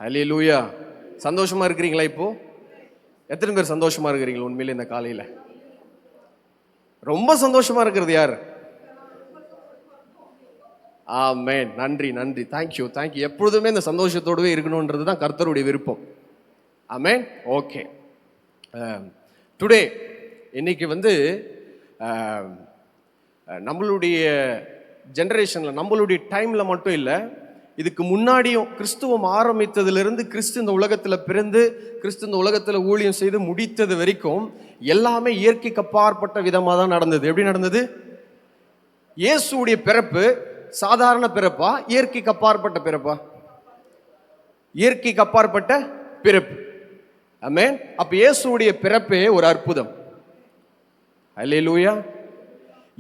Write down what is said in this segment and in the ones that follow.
ஹல்லேலூயா. சந்தோஷமா இருக்கிறீங்களா? இப்போ எத்தனை பேர் சந்தோஷமா இருக்கிறீங்களா? உண்மையிலே இந்த காலையில ரொம்ப சந்தோஷமா இருக்கிறது யார்? ஆமென். நன்றி நன்றி. Thank you thank you. எப்பொழுதுமே இந்த சந்தோஷத்தோடவே இருக்கணும்ன்றது தான் கர்த்தருடைய விருப்பம். ஆமென். ஓகே. டுடே இன்னைக்கு நம்மளுடைய ஜெனரேஷனில், நம்மளுடைய டைமில் மட்டும் இல்லை, இதுக்கு முன்னாடியும் கிறிஸ்துவம் ஆரம்பித்ததிலிருந்து, கிறிஸ்து இந்த உலகத்தில் பிறந்து, கிறிஸ்து இந்த உலகத்தில் ஊழியம் செய்து முடித்தது வரைக்கும் எல்லாமே இயற்கைக்கு அப்பாற்பட்ட விதமாக தான் நடந்தது. எப்படி நடந்தது? இயேசுடைய பிறப்பு சாதாரண பிறப்பா, இயற்கைக்கு அப்பாற்பட்ட பிறப்பா? இயற்கைக்கு அப்பாற்பட்ட பிறப்பு. ஆமென். அப்ப இயேசுடைய பிறப்பே ஒரு அற்புதம். ஹல்லேலூயா.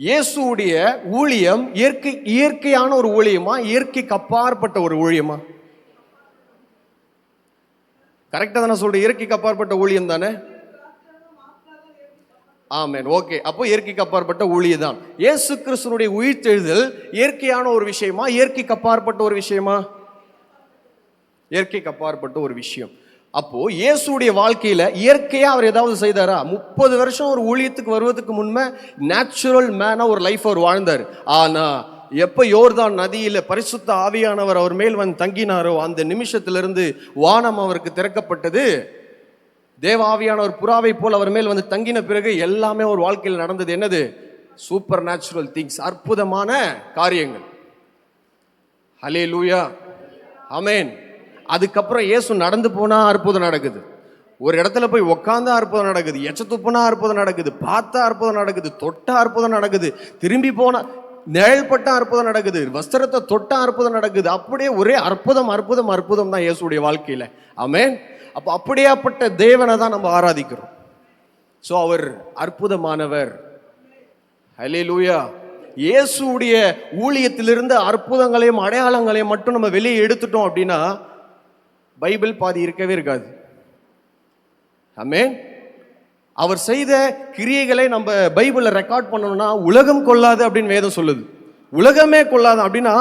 இயேசுடைய ஊழியம் இயற்கையான ஒரு ஊழியமா, இயற்கைக்கு அப்பாற்பட்ட ஒரு ஊழியமா? கரெக்டா தானே சொல்றேன்? இயற்கைக்கு அப்பாற்பட்ட ஊழியம் தானே? ஆமென். ஓகே. அப்போ இயற்கைக்கு அப்பாற்பட்ட ஊழியம் தான். இயேசு கிறிஸ்துவினுடைய உயிர்த்தெழுதல் இயற்கையான ஒரு விஷயமா, இயற்கைக்கு அப்பாற்பட்ட ஒரு விஷயமா? இயற்கைக்கு அப்பாற்பட்ட ஒரு விஷயம். அப்போ இயேசுடைய வாழ்க்கையில இயற்கையா அவர் ஏதாவது செய்தாரா? 30 வருஷம் ஒரு ஊழியத்துக்கு வருவதற்கு முன்பே நேச்சுரல் மேனா ஒரு லைஃப் அவர் வாழ்ந்தார். ஆனா எப்ப யோர்தான் நதியில பரிசுத்த ஆவியானவர் அவர் மேல் தங்கினாரோ, அந்த நிமிஷத்திலிருந்து வானம் அவருக்கு திறக்கப்பட்டது. தேவ ஆவியானவர் புறாவை போல் அவர் மேல் தங்கின பிறகு எல்லாமே ஒரு வாழ்க்கையில் நடந்தது. என்னது? சூப்பர் நேச்சுரல் திங்ஸ், அற்புதமான காரியங்கள். ஹல்லேலூயா. ஆமென். அதுக்கப்புறம் இயேசு நடந்து போனா அற்புதம் நடக்குது, ஒரு இடத்துல போய் உக்காந்தா அற்புதம் நடக்குது, எச்ச துப்புனா அற்புதம் நடக்குது, பார்த்தா அற்புதம் நடக்குது, தொட்டா அற்புதம் நடக்குது, திரும்பி போனா நிழல்பட்ட அற்புதம் நடக்குது, வஸ்திரத்தை தொட்டா அற்புதம் நடக்குது. அப்படியே ஒரே அற்புதம் அற்புதம் அற்புதம் தான் இயேசுடைய வாழ்க்கையில. ஆமென். அப்ப அப்படியாப்பட்ட தேவனை தான் நம்ம ஆராதிக்கிறோம். சோ அவர் அற்புதமானவர். ஹல்லேலூயா. இயேசுடைய ஊழியத்திலிருந்து அற்புதங்களையும் அடையாளங்களையும் மட்டும் நம்ம வெளியே எடுத்துட்டோம் அப்படின்னா பைபிள் பாதி இருக்கவே இருக்காது. ஆமென். அவர் செய்த கிரியைகளை நம்ம பைபிள்ல ரெக்கார்ட் பண்ணணும்னா உலகம் கொள்ளாது அப்படின்னு வேதம் சொல்லுது. உலகமே கொள்ளாது அப்படின்னா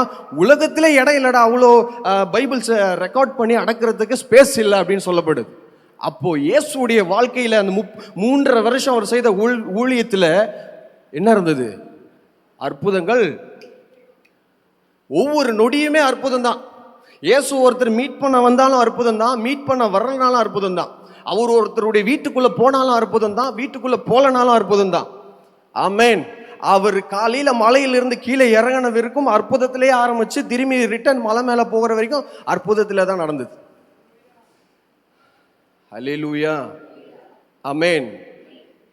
உலகத்திலே இடம் இல்லடா, அவ்வளோ பைபிள்ஸ் ரெக்கார்ட் பண்ணி அடக்கிறதுக்கு ஸ்பேஸ் இல்லை அப்படின்னு சொல்லப்படுது. அப்போ இயேசுடைய வாழ்க்கையில அந்த 3.5 வருஷம் அவர் செய்த ஊழியத்தில் என்ன இருந்தது? அற்புதங்கள். ஒவ்வொரு நொடியுமே அற்புதம் தான். இயேசு ஒருத்தர் மீட் பண்ண வந்தாலும் அற்புதம் தான், மீட் பண்ண வர்றனாலும் அற்புதம் தான். அவர் ஒருத்தருடைய வீட்டுக்குள்ள போனாலும் அற்புதம் தான், வீட்டுக்குள்ள போலனாலும் அற்புதம் தான். ஆமென். அவர் காலையில மலையிலிருந்து கீழே இறங்கின வரைக்கும் அற்புதத்திலே ஆரம்பிச்சு திரும்பி ரிட்டர்ன் மலை மேல போகிற வரைக்கும் அற்புதத்திலே தான் நடந்தது. ஹல்லேலூயா. ஆமென்.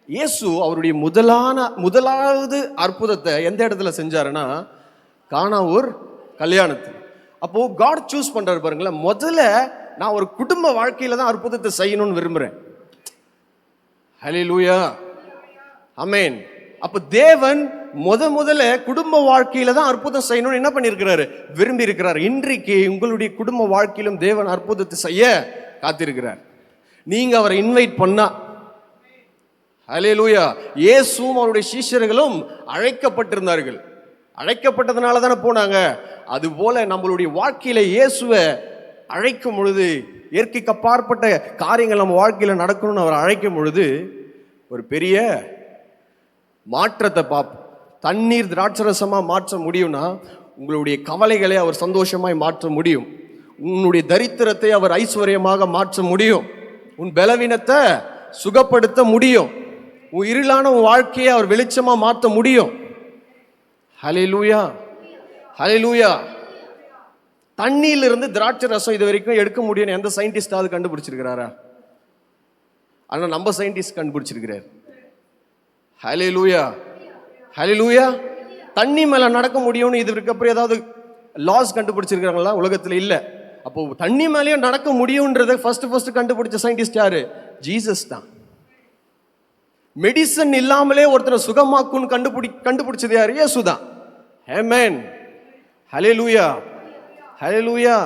இயேசு அவருடைய முதலாவது அற்புதத்தை எந்த இடத்துல செஞ்சாருன்னா, கானாவூர் கல்யாணத்தில். அப்போ காட் சூஸ் பண்றாரு பாருங்களேன். முதல்ல நான் ஒரு குடும்ப வாழ்க்கையில தான் அற்புதத்தை செய்யணும்னு விரும்புறேன். ஹல்லேலூயா. ஆமென். அப்ப தேவன் முதல்ல குடும்ப வாழ்க்கையில தான் அற்புதம் செய்யணும்னு என்ன பண்ணியிருக்கிறாரு? விரும்பி இருக்கிறார். இன்றைக்கு உங்களுடைய குடும்ப வாழ்க்கையிலும் தேவன் அற்புதத்தை செய்ய காத்திருக்கிறார். நீங்க அவரை இன்வைட் பண்ணா. ஹல்லேலூயா. இயேசுவும் அவருடைய சீஷர்களும் அழைக்கப்பட்டிருந்தார்கள். அழைக்கப்பட்டதுனால தானே போனாங்க. அதுபோல நம்மளுடைய வாழ்க்கையில இயேசுவை அழைக்கும் பொழுது, இயற்கைக்கு அப்பாற்பட்ட காரியங்கள் நம்ம வாழ்க்கையில நடக்கணும்னு அவர் அழைக்கும் பொழுது ஒரு பெரிய மாற்றத்தை பார்ப்போம். தண்ணீர் திராட்சரசமா மாற்ற முடியும்னா உங்களுடைய கவலைகளை அவர் சந்தோஷமாய் மாற்ற முடியும். உன்னுடைய தரித்திரத்தை அவர் ஐஸ்வர்யமாக மாற்ற முடியும். உன் பலவீனத்தை சுகப்படுத்த முடியும். உன் இருளான உன் வாழ்க்கையை அவர் வெளிச்சமா மாற்ற முடியும். ஹல்லேலூயா. ஹல்லேலூயா. தண்ணியிலிருந்து திராட்சை ரசம் இது வரைக்கும் எடுக்க முடியும்னு எந்த சயின்டிஸ்டாவது கண்டுபிடிச்சிருக்கிறாரா? ஆனா நம்ம சயின்டிஸ்ட் கண்டுபிடிச்சிருக்கிறார். ஹல்லேலூயா. ஹல்லேலூயா. தண்ணி மேல நடக்க முடியும்னு இதுக்கு அப்புறம் ஏதாவது லாஸ் கண்டுபிடிச்சிருக்காங்களா? உலகத்துல இல்ல. அப்போ தண்ணி மேலேயும் நடக்க முடியும்ன்றதை ஃபர்ஸ்ட் கண்டுபிடிச்ச சயின்டிஸ்ட் யாரு? ஜீசஸ் தான். மெடிசன் இல்லாமலே ஒருத்தரை சுகமாக்குன்னு கண்டுபிடிச்சது யாரு? இயேசு தான். ஆமென். ஹல்லேலூயா. ஹல்லேலூயா.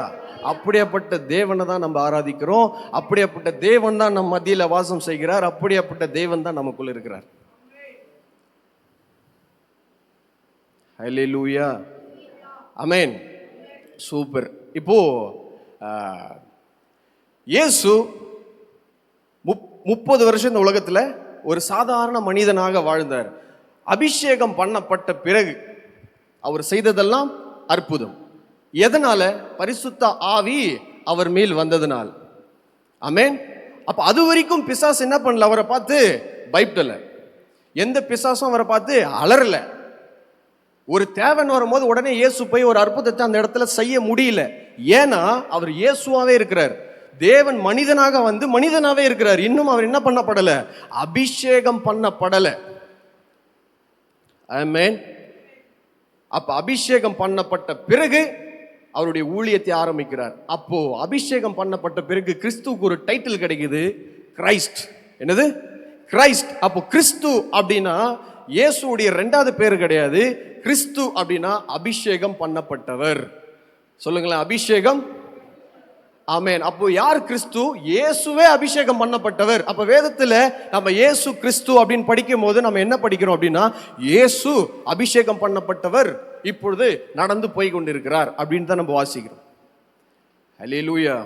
அப்படியாப்பட்ட தேவனை தான் நம்ம ஆராதிக்கிறோம். அப்படியாப்பட்ட தேவன் தான் நம் மத்தியில வாசம் செய்கிறார். அப்படியாப்பட்ட தேவன் தான் நமக்குள்ள இருக்கிறார். இயேசு 30 வருஷம் இந்த உலகத்தில் ஒரு சாதாரண மனிதனாக வாழ்ந்தார். அபிஷேகம் பண்ணப்பட்ட பிறகு அவர் செய்ததெல்லாம் அற்புதம். எதனால? பரிசுத்த ஆவி அவர் மேல் வந்ததனால். ஆமென். அப்ப அது வரைக்கும் பிசாசு என்ன பண்ணல? அவரை பார்த்து பயப்படல. எந்த பிசாசும் அவரை பார்த்து அலறல. ஒரு தேவன் வரும்போது உடனே இயேசு போய் ஒரு அற்புதத்தை அந்த இடத்துல செய்ய முடியல. ஏன்னா அவர் இயேசுவாவே இருக்கிறார். தேவன் மனிதனாக வந்து மனிதனாவே இருக்கிறார். இன்னும் அவர் என்ன பண்ணப்படல? அபிஷேகம் பண்ணப்படல. ஆமென். அப்ப அபிஷேகம் பண்ணப்பட்ட பிறகு அவருடைய ஊழியத்தை ஆரம்பிக்கிறார். அப்போ அபிஷேகம் பண்ணப்பட்ட பிறகு கிறிஸ்துவுக்கு ஒரு டைட்டில் கிடைக்குது, கிரைஸ்ட். என்னது? கிரைஸ்ட். அப்போ கிறிஸ்து அப்படின்னா இயேசுடைய 2வது பேரு கிடையாது. கிறிஸ்து அப்படின்னா அபிஷேகம் பண்ணப்பட்டவர். சொல்லுங்களேன், அபிஷேகம். ஆமென். அப்போ யார் கிறிஸ்து? இயேசுவே அபிஷேகம் பண்ணப்பட்டவர். அப்ப வேதத்துல நம்ம இயேசு கிறிஸ்து அப்படின்னு படிக்கும் போது நம்ம என்ன படிக்கிறோம் அப்படின்னா, இயேசு அபிஷேகம் பண்ணப்பட்டவர் இப்பொழுது நடந்து போய் கொண்டிருக்கிறார் அப்படின்னு தான் நம்ம வாசிக்கிறோம். ஹல்லேலூயா.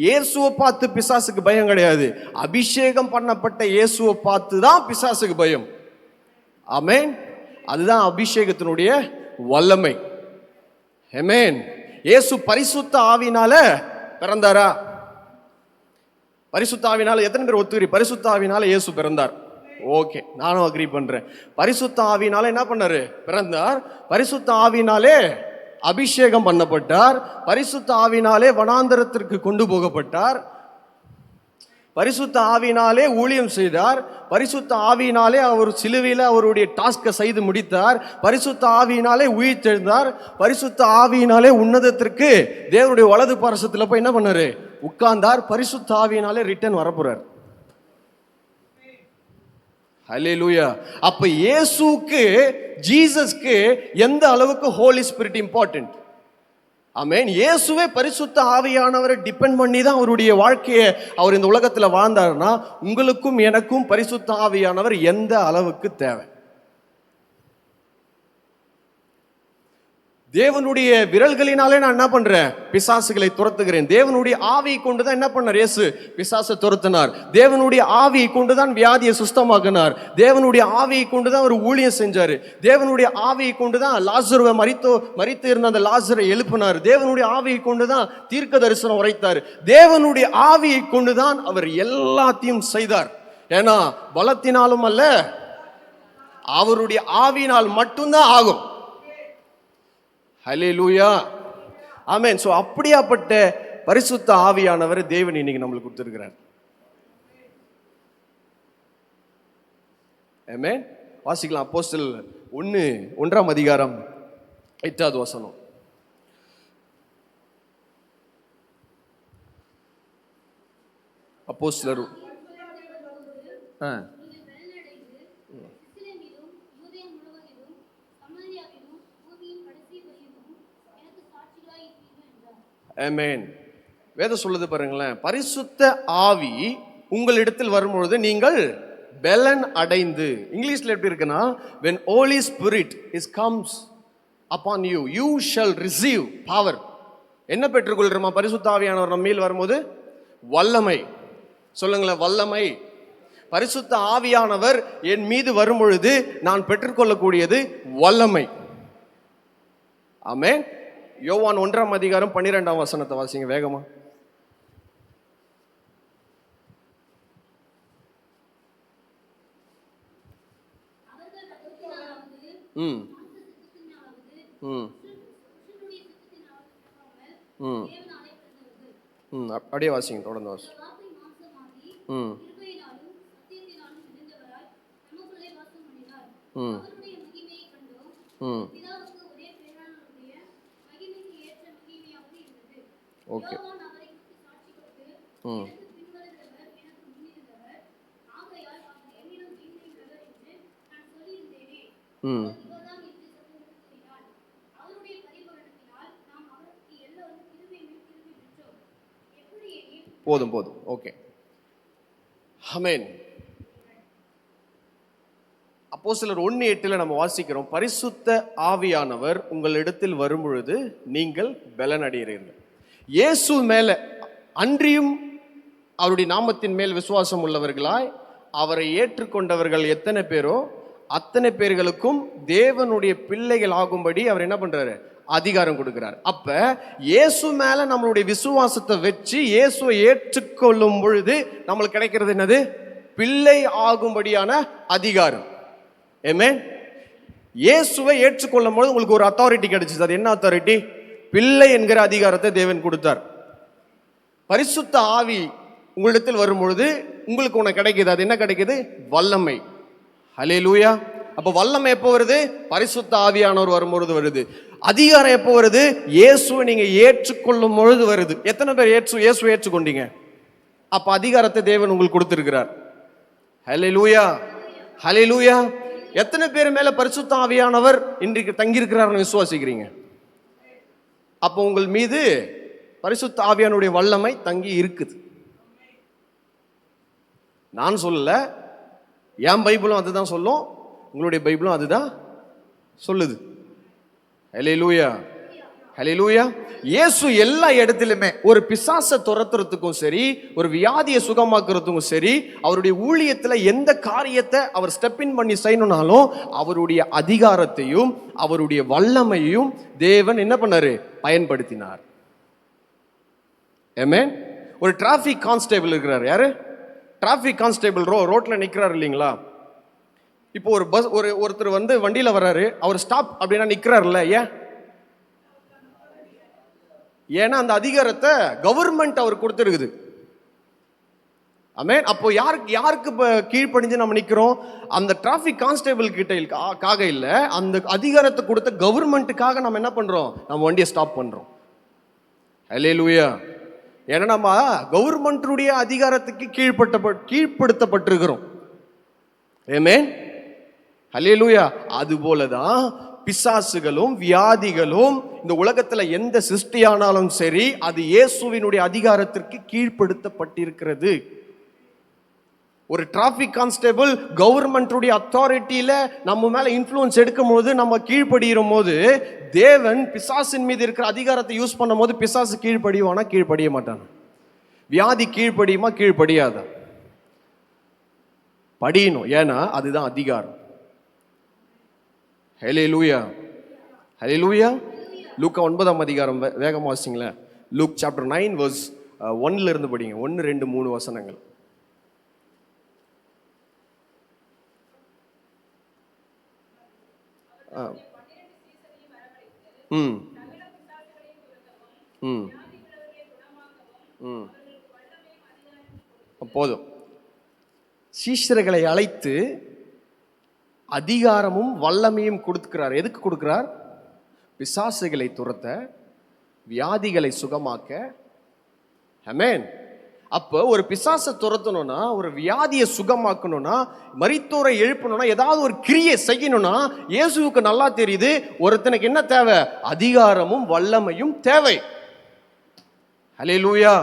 இயேசுவை பார்த்து பிசாசுக்கு பயம் கிடையாது. அபிஷேகம் பண்ணப்பட்ட இயேசுவை பார்த்து தான் பிசாசுக்கு பயம். ஆமென். அதுதான் அபிஷேகத்தினுடைய வல்லமை. ஆமென். இயேசு பரிசுத்த ஆவினால பிறந்தாரா? பரிசுத்த ஆவினால எத்தனை பேர் ஒத்துக்கிறீங்க? பரிசுத்த ஆவினால இயேசு பிறந்தார். ஓகே, நானும் அக்ரி பண்றேன். பரிசுத்த ஆவினால என்ன பண்ணாரு? பிறந்தார். பரிசுத்த ஆவினாலே அபிஷேகம் பண்ணப்பட்டார். பரிசுத்த ஆவினாலே வனாந்தரத்திற்கு கொண்டு போகப்பட்டார். பரிசுத்த ஆவினாலே ஊழியம் செய்தார். பரிசுத்த ஆவினாலே அவர் சிலுவையில் அவருடைய டாஸ்கை செய்து முடித்தார். பரிசுத்த ஆவினாலே உயிர் தெழுந்தார். பரிசுத்த ஆவியினாலே உன்னதத்திற்கு தேவனுடைய வலது பாரசத்தில் போய் என்ன பண்ணாரு? உட்கார்ந்தார். பரிசுத்த ஆவியினாலே ரிட்டர்ன் வரப்போறார். ஹல்லேலூயா. அப்ப இயேசுக்கு, ஜீசஸ்க்கு எந்த அளவுக்கு ஹோலி ஸ்பிரிட் இம்பார்ட்டன்ட். ஆமென். இயேசுவே பரிசுத்த ஆவியானவரை டிபெண்ட் பண்ணி தான் அவருடைய வாழ்க்கையை அவர் இந்த உலகத்தில் வாழ்ந்தாருன்னா, உங்களுக்கும் எனக்கும் பரிசுத்த ஆவியானவர் எந்த அளவுக்கு தேவை? தேவனுடைய விரல்களினாலே நான் என்ன பண்றேன்? பிசாசுகளை துரத்துகிறேன். தேவனுடைய ஆவியை கொண்டுதான் என்ன பண்ணார்? இயேசு பிசாசை துரத்தினார். தேவனுடைய ஆவியை கொண்டுதான் வியாதியை சுத்தமாக்கினார். தேவனுடைய ஆவியை கொண்டுதான் ஒரு ஊழியம் செஞ்சாரு. தேவனுடைய ஆவியை கொண்டுதான் லாசருவை மரித்து இருந்த அந்த லாசரை எழுப்பினார். தேவனுடைய ஆவியை கொண்டுதான் தீர்க்க தரிசனம் உரைத்தார். தேவனுடைய ஆவியை கொண்டுதான் அவர் எல்லாத்தையும் செய்தார். ஏன்னா பலத்தினாலும் அல்ல, அவருடைய ஆவியினால் மட்டும்தான் ஆகும். ஹல்லேலூயா. ஆமென். சோ அப்படியாப்பட்ட பரிசுத்த ஆவியானவர் தேவன் இன்னைக்கு நம்மளுக்கு கொடுத்திருக்கிறார். ஆமென். வாசிக்கலாம். அப்போஸ்தலர் 1:1 அதிகாரம் 8வது வசனம். அப்போஸ்தலர் ஆமென். வேதம் சொல்லுது பாருங்களேன், பரிசுத்த ஆவி உங்களிடத்தில் வரும்பொழுது நீங்கள் பலன் அடைந்து, இங்கிலீஷ்ல எப்படி இருக்குன்னா, when Holy Spirit comes upon you, you shall receive power. என்ன பெற்றுக்கொள்கிறோமா? பரிசுத்த ஆவியானவர் நம்ம மேல் வரும்போது வல்லமை. சொல்லுங்களேன், வல்லமை. பரிசுத்த ஆவியானவர் என் மீது வரும்பொழுது நான் பெற்றுக்கொள்ளக்கூடியது வல்லமை. ஆமென். யோவான் 1 அதிகாரம் 12 வசனத்தை வாசிங்க வேகமா. அப்படியே வாசிங்க, தொடர்ந்து வாசி. ஓகே. போதும் போதும். ஓகே. ஆமென். அப்போஸ்தலர் 1:8 நம்ம வாசிக்கிறோம், பரிசுத்த ஆவியானவர் உங்களிடத்தில் வரும்பொழுது நீங்கள் பலன் அடைகிறீர்கள். இயேசு மேல அன்றியும் அவருடைய நாமத்தின் மேல் விசுவாசம் உள்ளவர்களாய் அவரை ஏற்றுக்கொண்டவர்கள் எத்தனை பேரோ அத்தனை பேர்களுக்கும் தேவனுடைய பிள்ளைகள் ஆகும்படி அவர் என்ன பண்றாரு? அதிகாரம் கொடுக்கிறார். அப்ப இயேசு மேல நம்மளுடைய விசுவாசத்தை வச்சு இயேசுவை ஏற்றுக்கொள்ளும் பொழுது நம்மளுக்கு கிடைக்கிறது என்னது? பிள்ளை ஆகும்படியான அதிகாரம். ஆமென். இயேசுவை ஏற்றுக்கொள்ளும் பொழுது உங்களுக்கு ஒரு அத்தாரிட்டி கிடைச்சது. அது என்ன அத்தாரிட்டி? பிள்ளை என்கிற அதிகாரத்தை தேவன் கொடுத்தார். பரிசுத்த ஆவி உங்களிடத்தில் வரும் பொழுது உங்களுக்கு ஒன்று கிடைக்குது. அது என்ன கிடைக்குது? வல்லமை. ஹல்லேலூயா. அப்ப வல்லமை எப்போ வருது? பரிசுத்த ஆவியானவர் வரும்பொழுது வருது. அதிகாரம் எப்போ வருது? இயேசுவை நீங்க ஏற்றுக்கொள்ளும் பொழுது வருது. எத்தனை பேர் இயேசுவை ஏற்றுக்கொண்டீங்க? அப்ப அதிகாரத்தை தேவன் உங்களுக்கு கொடுத்திருக்கிறார். ஹல்லேலூயா, ஹல்லேலூயா. எத்தனை பேர் மேல பரிசுத்த ஆவியானவர் இன்றைக்கு தங்கியிருக்கிறார்னு விசுவாசிக்கிறீங்க? அப்போ உங்கள் மீது பரிசுத்த ஆவியானுடைய வல்லமை தங்கி இருக்குது. நான் சொல்லல, என் பைபிளும் அதுதான் சொல்லும், உங்களுடைய பைபிளும் அதுதான் சொல்லுது. ஹல்லேலூயா, ஹல்லேலூயா. இயேசு எல்லா இடத்திலுமே ஒரு பிசாசை துரத்துறதுக்கும் சரி, ஒரு வியாதியை சுகமாக்குறதுக்கும் சரி, அவருடைய ஊழியத்துல எந்த காரியத்தை அவர் ஸ்டெப் இன் பண்ணி செய்யணும்னாலும் அவருடைய அதிகாரத்தையும் அவருடைய வல்லமையையும் தேவன் என்ன பண்ணாரு? பயன்படுத்தினார். ஆமென். ஒரு டிராபிக் கான்ஸ்டேபிள் இருக்கிறார். யாரு? டிராபிக் கான்ஸ்டேபிள் ரோட்ல நிக்கிறார் இல்லைங்களா? இப்போ ஒரு பஸ் ஒருத்தர் வந்து வண்டியில வர்றாரு, அவர் ஸ்டாப் அப்படின்னா நிக்கிறாருல்ல. ஏன்னா அந்த அதிகாரத்தை கவர்மெண்ட் அவர் கொடுத்துருக்குது. ஆமென். அப்போ யாருக்கு கீழ்ப்படிஞ்சு நம்ம நிக்கிறோம்? அந்த டிராபிக் கான்ஸ்டேபிள் கிட்ட இல்ல, அந்த அதிகாரத்தை கொடுத்த கவர்மெண்ட்டுக்காக நம்ம என்ன பண்றோம்? நம்ம வண்டியை ஸ்டாப் பண்றோம். ஹல்லேலூயா. ஏன்னா நம்ம கவர்மெண்ட்டுடைய அதிகாரத்துக்கு கீழ்ப்படுத்தப்பட்டிருக்கிறோம். ஆமென். ஹல்லேலூயா. அது போலதான் பிசாசுகளும் வியாதிகளும் இந்த உலகத்துல எந்த சிருஷ்டியானாலும் சரி, அது இயேசுவினுடைய அதிகாரத்திற்கு கீழ்ப்படுத்தப்பட்டிருக்கிறது. ஒரு டிராபிக் கான்ஸ்டேபிள் கவர்மெண்ட்டுடைய அத்தாரிட்டியில நம்ம மேல இன்ஃப்ளூயன்ஸ் எடுக்கும் போது, நம்ம கீழ்ப்படியும் போது, தேவன் பிசாசின் மீது இருக்கிற அதிகாரத்தை யூஸ் பண்ணும் போது பிசாசு கீழ்ப்படிவானா? கீழ்ப்படிய மாட்டான். வியாதி கீழ்ப்படியுமா? கீழ்ப்படியாத. படியணும். ஏன்னா அதுதான் அதிகாரம். ஹல்லேலூயா, ஹல்லேலூயா. லூக்கா 9ஆம் அதிகாரம் வேகமா வாசிங்களேன். லூக் சாப்டர் 9 verse 1ல இருந்து படிங்க. 1, 2, 3 வசனங்கள். போதும். சீஷர்களை அழைத்து அதிகாரமும் வல்லமையும் கொடுக்கிறார். எதுக்கு கொடுக்கிறார்? பிசாசுகளை துரத்த, வியாதிகளை சுகமாக்க. ஆமென். அப்போ ஒரு பிசாசை துரத்தணும்னா, ஒரு வியாதியை சுகமாக்கணும்னா, மரித்தோரை எழுப்பணும்னா, ஏதாவது ஒரு கிரியை செய்யணும்னா, இயேசுவுக்கு நல்லா தெரியுது ஒருத்தனுக்கு என்ன தேவை? அதிகாரமும் வல்லமையும் தேவை. ஹல்லேலூயா,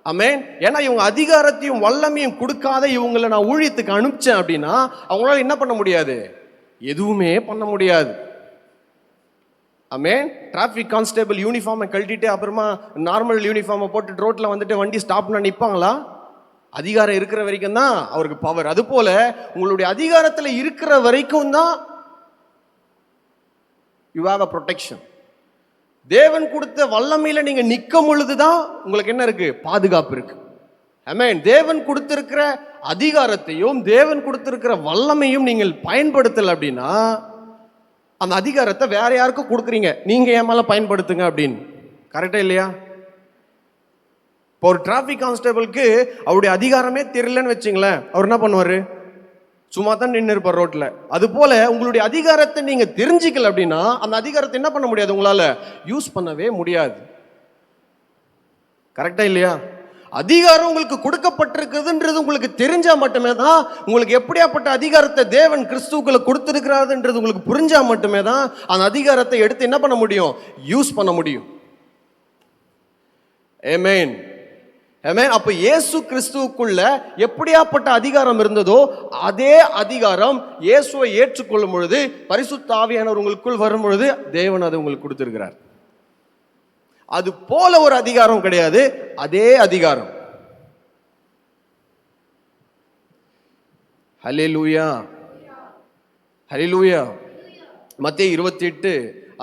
ஆமென். ஏன்னா இவங்க அதிகாரத்தையும் வல்லமையும் கொடுக்காத இவங்களை நான் ஊழியத்துக்கு அனுப்பிச்சேன் அப்படின்னா அவங்களால என்ன பண்ண முடியாது? எதுவுமே பண்ண முடியாது. ஆமென். டிராபிக் கான்ஸ்டேபிள் யூனிஃபார்மை கழட்டிட்டு அப்புறமா நார்மல் யூனிஃபார்மை போட்டு ரோட்ல வந்துட்டு வண்டி ஸ்டாப்னா நிற்பாங்களா? அதிகாரம் இருக்கிற வரைக்கும் தான் அவருக்கு பவர். அது போல உங்களுடைய அதிகாரத்தில் இருக்கிற வரைக்கும் தான் யூ ஹேவ் அ ப்ரொடெக்ஷன். தேவன் கொடுத்த வல்லமையில நீங்க நிற்கும் பொழுதுதான் உங்களுக்கு என்ன இருக்கு? பாதுகாப்பு இருக்கு. ஆமென். தேவன் கொடுத்திருக்கிற அதிகாரத்தையும் தேவன் கொடுத்திருக்கிற வல்லமையும் நீங்கள் பயன்படுத்தல அப்படின்னா அந்த அதிகாரத்தை வேற யாருக்கும் கொடுக்குறீங்க. நீங்க என் மேல பயன்படுத்துங்க அப்படின்னு. கரெக்டா இல்லையா? இப்போ ஒரு டிராபிக் கான்ஸ்டேபிளுக்கு அவருடைய அதிகாரமே தெரியலன்னு வச்சுங்களேன், அவர் என்ன பண்ணுவாரு? சும்மா தான் நின்று இருப்பார் ரோட்ல. அது போல உங்களுடைய அதிகாரத்தை நீங்க தெரிஞ்சுக்கல அப்படின்னா அந்த அதிகாரத்தை என்ன பண்ண முடியாது? உங்களால யூஸ் பண்ணவே முடியாது. கரெக்டா இல்லையா? அதிகாரம் உங்களுக்கு கொடுக்கப்பட்டிருக்குதுன்றது உங்களுக்கு தெரிஞ்சா மட்டுமே தான், உங்களுக்கு எப்படியாப்பட்ட அதிகாரத்தை தேவன் கிறிஸ்துவுக்குள்ள கொடுத்திருக்கிறாருன்றது உங்களுக்கு புரிஞ்சா மட்டுமே தான் அந்த அதிகாரத்தை எடுத்து என்ன பண்ண முடியும்? யூஸ் பண்ண முடியும். ஆமென், ஆமென். அப்ப இயேசு கிறிஸ்துவுக்குள்ள எப்படியாப்பட்ட அதிகாரம் இருந்ததோ அதே அதிகாரம் இயேசுவை ஏற்றுக்கொள்ளும் பொழுது, பரிசுத்த ஆவியானவர் உங்களுக்குள் வரும் பொழுது தேவன் அதை உங்களுக்கு கொடுத்திருக்கிறார். அது போல ஒரு அதிகாரம் கிடையாது, அதே அதிகாரம். ஹல்லேலூயா, ஹல்லேலூயா. மத்தேயு 28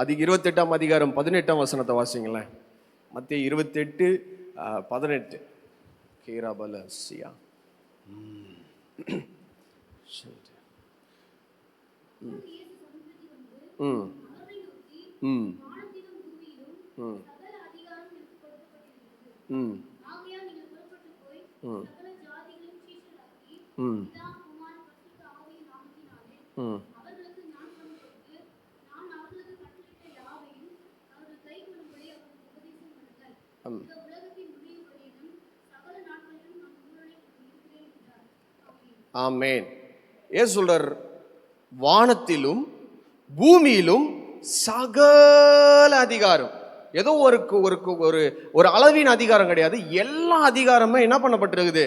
அது 28ஆம் அதிகாரம் 18ஆம் வசனத்தை வாசிங்களேன். மத்தேயு 28:18. கேராபலசியா. ஆமென். ஏன் சொல்றார்? வானத்திலும் பூமியிலும் சகல அதிகாரம். ஏதோ ஒரு ஒரு அளவின் அதிகாரம் கிடையாது, எல்லா அதிகாரமும் என்ன பண்ணப்பட்டிருக்குது?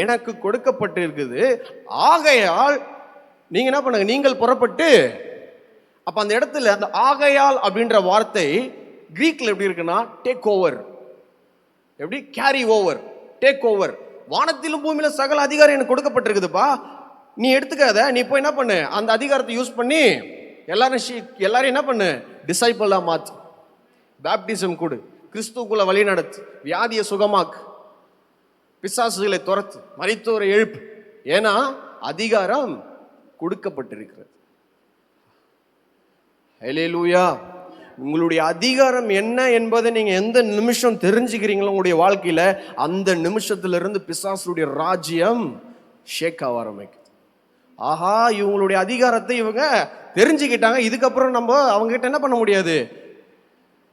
எனக்கு கொடுக்கப்பட்டிருக்குது. ஆகையால் நீங்க என்ன பண்ணுங்க, நீங்கள் புறப்பட்டு. அப்ப அந்த இடத்துல அந்த ஆகையால் அப்படின்ற வார்த்தை கிரீக்ல எப்படி இருக்குன்னா டேக் ஓவர். எப்படி? Carry over, take over. வானத்திலும் பூமியில சகல அதிகாரம் எனக்கு கொடுக்கப்பட்டிருக்குதுப்பா, நீ எடுத்துக்காத, நீ போய் என்ன பண்ணு, அந்த அதிகாரத்தை யூஸ் பண்ணி எல்லாரும் என்ன பண்ணு, டிசைபிளா மாத்து, பேப்டிசம் கொடு, கிறிஸ்துக்குள்ள வழி நடத்து, வியாதியை சுகமாக்கு, பிசாசுகளை துரத்து, மரித்தோரை எழுப்பு. ஏன்னா அதிகாரம் கொடுக்கப்பட்டிருக்கிறது. ஹல்லேலூயா. உங்களுடைய அதிகாரம் என்ன என்பதை நீங்க எந்த நிமிஷம் தெரிஞ்சுக்கிறீங்களோ உங்களுடைய வாழ்க்கையில, அந்த நிமிஷத்திலிருந்து பிசாசுடைய ராஜ்யம் ஷேக் ஆக ஆரம்பிக்கும். ஆஹா, இவங்களுடைய அதிகாரத்தை இவங்க தெரிஞ்சுக்கிட்டாங்க, இதுக்கப்புறம் நம்ம அவங்க கிட்ட என்ன பண்ண முடியாது,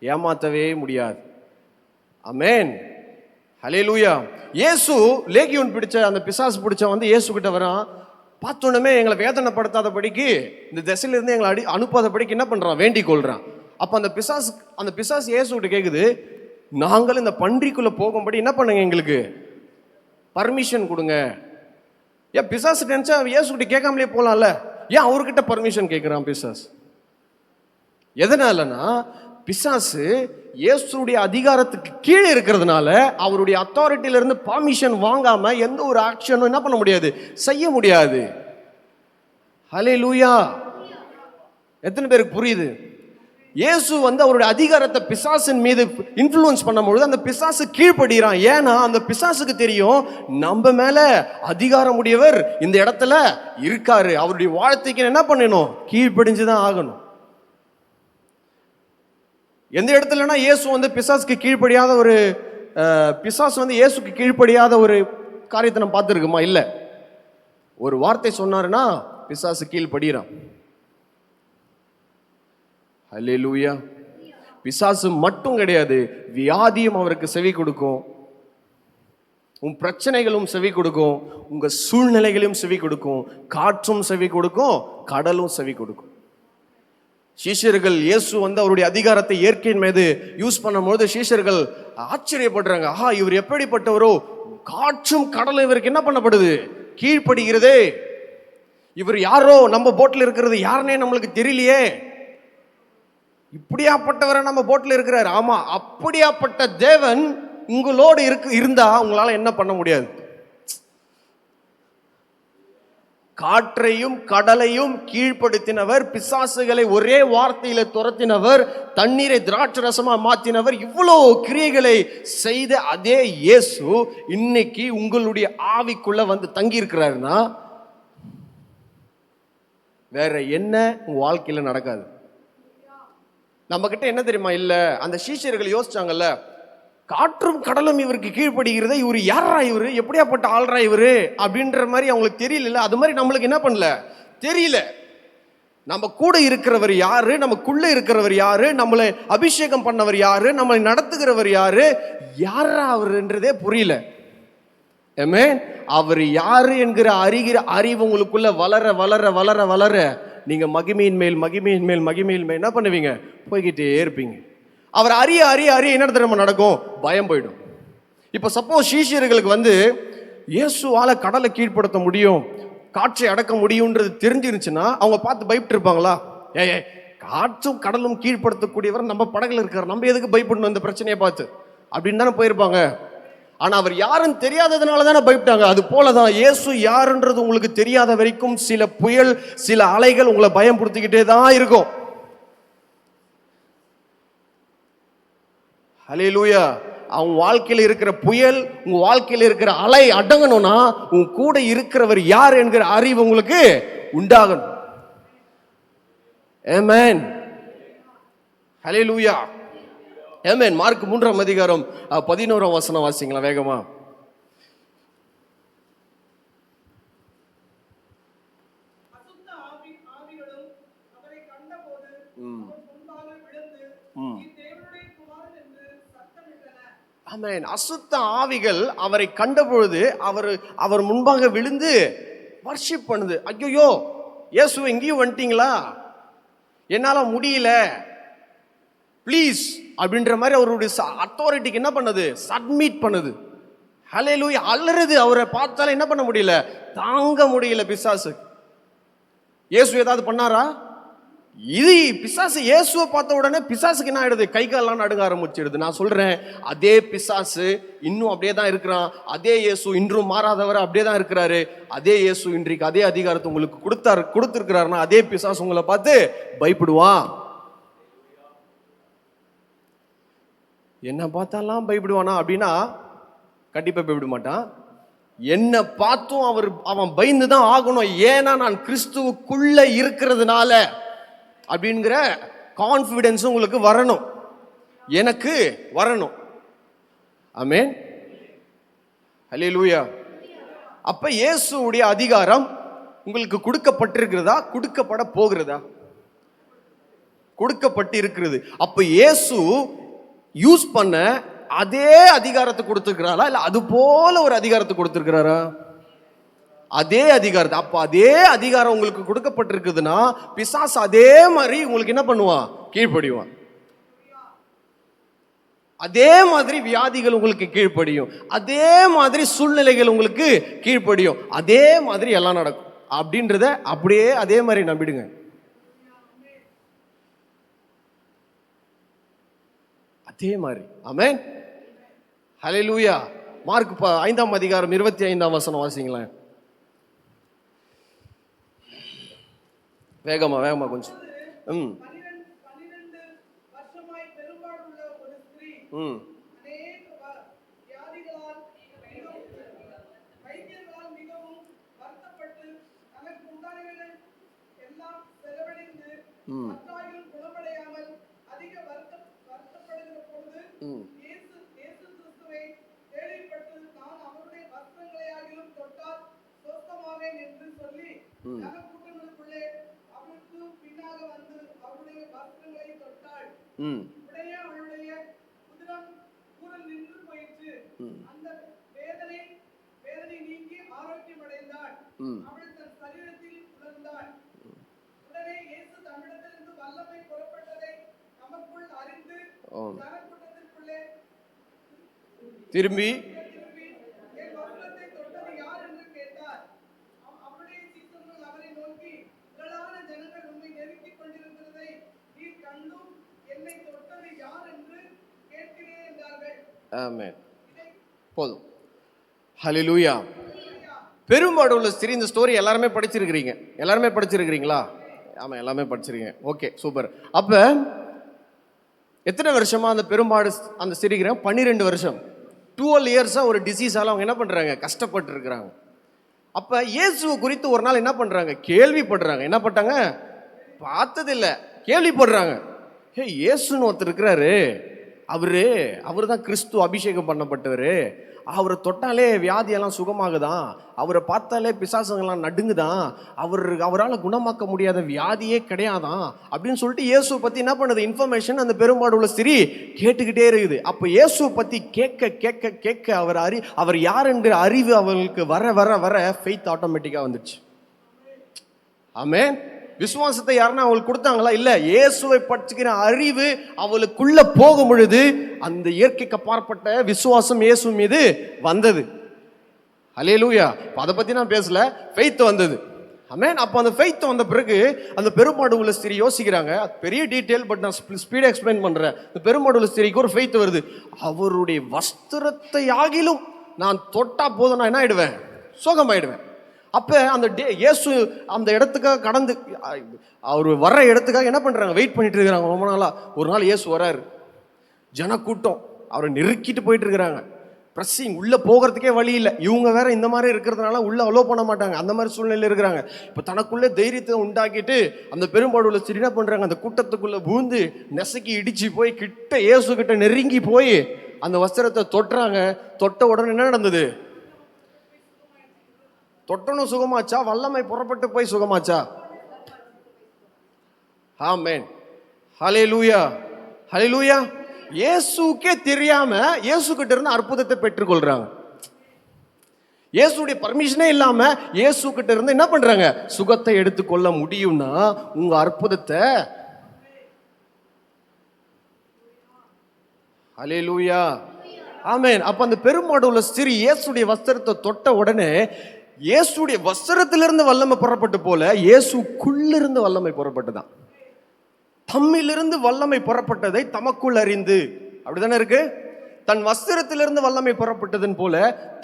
ஏமாத்தவே முடியாது. ஆமென், ஹல்லேலூயா. இயேசு லேகியோன் பிடிச்ச அந்த பிசாசு பிடிச்ச வந்து இயேசு கிட்ட வரான். பார்த்தோன்னே எங்களை வேதனைப்படுத்தாதபடிக்கு, இந்த திசையிலிருந்து எங்களை அனுப்பாதபடிக்கு என்ன பண்றான், வேண்டிக் கொள்றான். அப்ப அந்த பிசாசு இயேசு கிட்ட கேக்குது, நாங்கள் இந்த பன்றிக்குள்ள போகும்படி என்ன பண்ணுங்க, எங்களுக்கு பர்மிஷன் கொடுங்க. ஏன் பிசாசு நினைச்சா இயேசு கிட்ட கேட்காமலே போலாம்ல, ஏன் அவர்கிட்ட பர்மிஷன் கேட்கிறான் பிசாசு? எதனாலனா, பிசாசு இயேசுடைய அதிகாரத்துக்கு கீழே இருக்கிறதுனால அவருடைய அத்தாரிட்டியில இருந்து பர்மிஷன் வாங்காம எந்த ஒரு ஆக்ஷனும் என்ன பண்ண முடியாது, செய்ய முடியாது. ஹல்லேலூயா. எத்தனை பேருக்கு புரியுது? இயேசு வந்து அவருடைய அதிகாரத்தை பிசாசின் மீது இன்ஃப்ளூயன்ஸ் பண்ணும்பொழுது அந்த பிசாசு கீழ்ப்படுகிறான். ஏன்னா அந்த பிசாசுக்கு தெரியும், நம்ம மேல அதிகாரம் உடையவர் இந்த இடத்துல இருக்காரு, அவருடைய வார்த்தைக்கு என்ன பண்ணணும், கீழ்ப்படிஞ்சுதான் ஆகணும். எந்த இடத்துலனா இயேசு வந்து பிசாசுக்கு கீழ்ப்படியாத ஒரு பிசாசு வந்து இயேசுக்கு கீழ்ப்படியாத ஒரு காரியத்தை நம்ம பார்த்துருக்குமா? இல்ல. ஒரு வார்த்தை சொன்னாருன்னா பிசாசு கீழ்ப்படுகிறான். ஹல்லேலூயா. பிசாசு மட்டும் கிடையாது, வியாதியும் அவருக்கு செவி கொடுக்கும், உன் பிரச்சனைகளும் செவி கொடுக்கும், உங்க சூழ்நிலைகளையும் செவி கொடுக்கும், காற்றும் செவி கொடுக்கும், கடலும் செவி கொடுக்கும். சீஷர்கள் இயேசு வந்து அவருடைய அதிகாரத்தை இயற்கையின் மீது யூஸ் பண்ணும்போது சீஷர்கள் ஆச்சரியப்படுறாங்க. ஆஹா, இவர் எப்படிப்பட்டவரோ, காற்றும் கடலும் இவருக்கு என்ன பண்ணப்படுது, கீழ்ப்படுகிறதே. இவர் யாரோ, நம்ம போட்ல இருக்கிறது யாருன்னே நம்மளுக்கு தெரியலையே, இப்படியாப்பட்டவரை நம்ம போட்ல இருக்கிறார். ஆமா, அப்படியாப்பட்ட தேவன் உங்களோடு இருந்தா உங்களால என்ன பண்ண முடியாது? காற்றையும் கடலையும் கீழ்ப்படுத்தினவர், பிசாசுகளை ஒரே வார்த்தையில துரத்தினவர், தண்ணீரை திராட்சை ரசமா மாத்தினவர், இவ்வளவு கிரியைகளை செய்த அதே இயேசு இன்னைக்கு உங்களுடைய ஆவிக்குள்ள வந்து தங்கி இருக்கிறாருன்னா வேற என்ன உங்க வாழ்க்கையில நடக்காது. நம்ம கிட்ட என்ன தெரியுமா இல்ல, அந்த சீஷர்கள் யோசிச்சாங்கல்ல, காற்றும் கடலும் இவருக்கு கீழ்ப்படுகிறத, இவரு யாரா, இவரு எப்படியாப்பட்ட ஆள்ரா இவரு அப்படின்ற மாதிரி அவங்களுக்கு தெரியல. அது மாதிரி நம்மளுக்கு என்ன பண்ணல, தெரியல. நம்ம கூட இருக்கிறவர் யாரு, நமக்குள்ள இருக்கிறவர் யாரு, நம்மளை அபிஷேகம் பண்ணவர் யாரு, நம்மளை நடத்துகிறவர் யாரு, யாரா அவருன்றதே புரியல. ஆமென். அவர் யாரு என்கிற அறிவு உங்களுக்குள்ள வளர வளர வளர வளர நீங்க மகிமையின் மேல் மகிமையின் மேல் மகிமையின் மேல் என்ன பண்ணுவீங்க, போய்கிட்டே இருப்பீங்க. அவர் அறிய அறிய அறிய என்ன தெரியுமா நடக்கும், பயம் போயிடும். இப்ப சப்போஸ் சீஷர்களுக்கு வந்து இயேசுவால கடலை கீழ்ப்படுத்த முடியும், காற்றை அடக்க முடியும்ன்றது தெரிஞ்சிருச்சுன்னா அவங்க பார்த்து பயப்பட்டு இருப்பாங்களா? ஏய் காற்றும் கடலும் கீழ்ப்படுத்தக்கூடியவர் நம்ம படகுல இருக்கார், நம்ம எதுக்கு பயப்படணும் இந்த பிரச்சனையை பார்த்து அப்படின்னு தானே போயிருப்பாங்க. ஆனா அவர் யாருன்னு தெரியாததுனால தானே பயப்பட்டாங்க. அது போலதான் இயேசு யாருன்றது உங்களுக்கு தெரியாத வரைக்கும் சில புயல், சில அலைகள் உங்களை பயம் படுத்திக்கிட்டே தான் இருக்கும். ஹல்லேலூயா. அவங்க வாழ்க்கையில் இருக்கிற புயல், உங்க வாழ்க்கையில் இருக்கிற அலை அடங்கணும்னா உங்க கூட இருக்கிறவர் யார் என்கிற அறிவு உங்களுக்கு உண்டாகணும். ஆமென். ஹல்லேலூயா. ஆமென். மார்க் 3ஆம் அதிகாரம் 11ஆம் வசனம் வாசிங்களா வேகமா. ஆமென். அசுத்த ஆவிகள் அவரை கண்டபொழுது அவர் முன்பாக விழுந்து வர்ஷிப் பண்ணுது. ஐயோ இயேசு எங்கேயும் வந்துட்டீங்களா, என்னால முடியல ப்ளீஸ் அப்படின்ற மாதிரி அவருடைய அத்தாரிட்டிக்கு என்ன பண்ணுது, சப்மிட் பண்ணுது. ஹல்லேலூயா. அலறுது. அவரை பார்த்தாலே என்ன பண்ண முடியல, தாங்க முடியல பிசாசு. இயேசு ஏதாவது பண்ணாரா? இது பிசாசு இயேசுவை பார்த்த உடனே பிசாசுக்கு என்ன ஆயிடுது, கை கால்லாம் நடுங்க ஆரம்பிச்சிடுது. நான் சொல்றேன், அதே பிசாசு இன்னும் அப்படியே தான் இருக்கிறான். அதே இயேசு இன்றும் மாறாதவர் அப்படியே தான் இருக்கிறாரு. அதே இயேசு இன்றைக்கு அதே அதிகாரத்தை உங்களுக்கு கொடுத்திருக்கிறாருன்னா அதே பிசாசு உங்களை பார்த்து பயப்படுவான். என்ன பார்த்தாலாம் பயப்படுவானா அப்படின்னா கண்டிப்பா பயப்பட மாட்டான். என்ன பார்த்தும் அவன் பயந்து தான் ஆகணும். ஏன்னா நான் கிறிஸ்துவுக்குள்ள இருக்கிறதுனால அப்படிங்கிற கான்ஃபிடன்ஸ் உங்களுக்கு வரணும், எனக்கு வரணும். ஆமென். ஹல்லேலூயா. அப்ப இயேசுவுடைய அதிகாரம் உங்களுக்கு கொடுக்கப்பட்டிருக்கிறதா, கொடுக்கப்பட போகிறதா? கொடுக்கப்பட்டு இருக்கிறது. அப்ப இயேசு யூஸ் பண்ண அதே அதிகாரத்தை கொடுத்திருக்கிறாரா, இல்ல அது போல ஒரு அதிகாரத்தை கொடுத்திருக்கிறாரா? அதே அதிகாரத்தை. அப்ப அதே அதிகாரம் உங்களுக்கு கொடுக்கப்பட்டிருக்குதுன்னா பிசாசு அதே மாதிரி உங்களுக்கு என்ன பண்ணுவான், கீழ்ப்படிவான். அதே மாதிரி வியாதிகள் உங்களுக்கு கீழ்ப்படியும், அதே மாதிரி சூழ்நிலைகள் உங்களுக்கு கீழ்ப்படியும், அதே மாதிரி எல்லாம் நடக்கும் அப்படின்றத அப்படியே அதே மாதிரி நம்பிடுங்க. அதே மாதிரி. ஆமென். ஹல்லேலூயா. மார்க் 5ஆம் அதிகாரம் 25ஆம் வசனம் வாசிங்களேன் வேகமா வேகமா கொஞ்சம். திரும்பி ஆமென். போதும். ஹல்லேலூயா. பெரும்பாடு உள்ள ஸ்திரீ, இந்த ஸ்டோரி எல்லாருமே படிச்சிருக்கிறீங்க. எல்லாருமே படிச்சிருக்கிறீங்களா? ஆமா, எல்லாமே படிச்சிருக்கீங்க. Okay, super. அப்ப எத்தனை வருஷமா அந்த பெரும்பாடு அந்த ஸ்திரீக்கு? 12 வருஷம், 12 இயர்ஸா ஒரு டிசீஸால அவங்க என்ன பண்றாங்க, கஷ்டப்பட்டு இருக்கிறாங்க. அப்ப இயேசுவை குறித்து ஒரு நாள் என்ன பண்றாங்க, கேள்விப்படுறாங்க. என்ன பண்றாங்க, பார்த்தது இல்ல, கேள்விப்படுறாங்க. இயேசுன்னு ஒருத்தர் இருக்கிறாரு, அவரு தான் கிறிஸ்து, அபிஷேகம் பண்ணப்பட்டவர். அவரை தொட்டாலே வியாதியெல்லாம் சுகமாகுதான், அவரை பார்த்தாலே பிசாசுங்கெல்லாம் நடுங்குதான், அவரால் குணமாக்க முடியாத வியாதியே கிடையாதான் அப்படின்னு சொல்லிட்டு இயேசுவை பத்தி என்ன பண்ணுது, இன்ஃபர்மேஷன் அந்த பெரும்பாடு உள்ள ஸ்திரீ கேட்டுக்கிட்டே இருக்குது. அப்ப இயேசுவை பத்தி கேட்க கேட்க கேட்க அவர் யார் என்கிற அறிவு அவர்களுக்கு வர வர வர ஃபெய்த் ஆட்டோமேட்டிக்கா வந்துச்சு. ஆமென். விசுவாசத்தை யாருன்னா அவங்களுக்கு கொடுத்தாங்களா? இல்ல. இயேசுவை பற்றிக்கிற அறிவு அவளுக்குள்ள போகும் பொழுது அந்த இயற்கைக்கு அப்பாற்பட்ட விசுவாசம் இயேசு மீது வந்தது. ஹல்லேலூயா. அதை பத்தி நான் பேசல, ஃபெய்த் வந்தது. ஆமென். அப்போ அந்த ஃபெய்த் வந்த பிறகு அந்த பெரும்பாடு உள்ள ஸ்திரீ யோசிக்கிறாங்க. பெரிய டீட்டெயில், பட் நான் ஸ்பீடாக எக்ஸ்பிளைன் பண்றேன். இந்த பெரும்பாடு உள்ள ஸ்திரீக்கு ஒரு ஃபெய்த் வருது. அவருடைய வஸ்திரத்தை ஆகிலும் நான் தொட்டா போதும், நான் என்ன ஆயிடுவேன், சுகமாயிடுவேன். அப்ப அந்த இயேசு அந்த இடத்துக்காக கடந்து அவர் வர்ற இடத்துக்காக என்ன பண்றாங்க, வெயிட் பண்ணிட்டு இருக்கிறாங்க ரொம்ப நாளா. ஒரு நாள் இயேசு வராரு, ஜனக்கூட்டம் அவரை நெருக்கிட்டு போயிட்டு இருக்கிறாங்க. பிரஸ்ஸிங், உள்ள போகிறதுக்கே வழி இல்லை. இவங்க வேற இந்த மாதிரி இருக்கிறதுனால உள்ள அலோ பண்ண மாட்டாங்க, அந்த மாதிரி சூழ்நிலையில் இருக்கிறாங்க. இப்போ தனக்குள்ளே தைரியத்தை உண்டாக்கிட்டு அந்த பெரும்பாடுள்ள ஸ்திரீ என்ன பண்றாங்க, அந்த கூட்டத்துக்குள்ள பூந்து நெசக்கி இடிச்சு போய் கிட்ட இயேசு கிட்ட நெருங்கி போய் அந்த வஸ்திரத்தை தொட்டுறாங்க. தொட்ட உடனே என்ன நடந்தது, தொட்டனும் சுகமாச்சா, வல்லமை புறப்பட்டு போய் சுகமாச்சா? ஆமென், ஹல்லேலூயா, ஹல்லேலூயா. இயேசுக்கே தெரியாம இயேசு கிட்ட இருந்து அற்புதத்தை பெற்றுக்கொள்றாங்க. இயேசுடைய பர்மிஷனே இல்லாம இயேசு கிட்ட இருந்து என்ன பண்றாங்க, சுகத்தை எடுத்துக்கொள்ள முடியும்னா உங்க அற்புதத்தை. ஹல்லேலூயா, ஆமென். அப்ப அந்த பெரும்பாடு உள்ள ஸ்திரீ இயேசுடைய வஸ்திரத்தை தொட்ட உடனே இயேசுடைய வஸ்திரத்திலிருந்து வல்லமை புறப்பட்டு போல இயேசுக்குள்ளிருந்து வல்லமை புறப்பட்டுதான். தம்மிலிருந்து வல்லமை புறப்பட்டதை தமக்குள் அறிந்து, அப்படிதானே இருக்கு. தன் வஸ்திரத்திலிருந்து வல்லமை புறப்பட்டதன் போல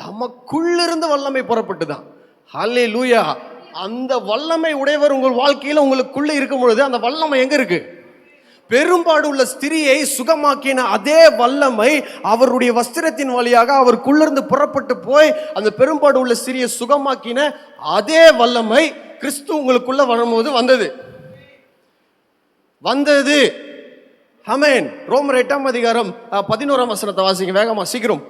தமக்குள்ளிருந்து வல்லமை புறப்பட்டுதான். ஹல்லேலூயா. அந்த வல்லமை உடையவர் உங்கள் வாழ்க்கையில உங்களுக்குள்ள இருக்கும் பொழுது அந்த வல்லமை எங்க இருக்கு, பெரும்பாடு உள்ள ஸ்திரியை சுகமாக்கின அதே வல்லமை அவருடைய வஸ்திரத்தின் வழியாக அவருக்குள்ளிருந்து புறப்பட்டு போய் அந்த பெரும்பாடு உள்ள ஸ்திரியை சுகமாக்கின அதே வல்லமை கிறிஸ்து உங்களுக்குள்ள வரும்போது வந்தது. ஆமென். ரோமர் 8ஆம் அதிகாரம் 11ஆம் வசனத்தை வாசிங்க வேகமா, சீக்கிரம்.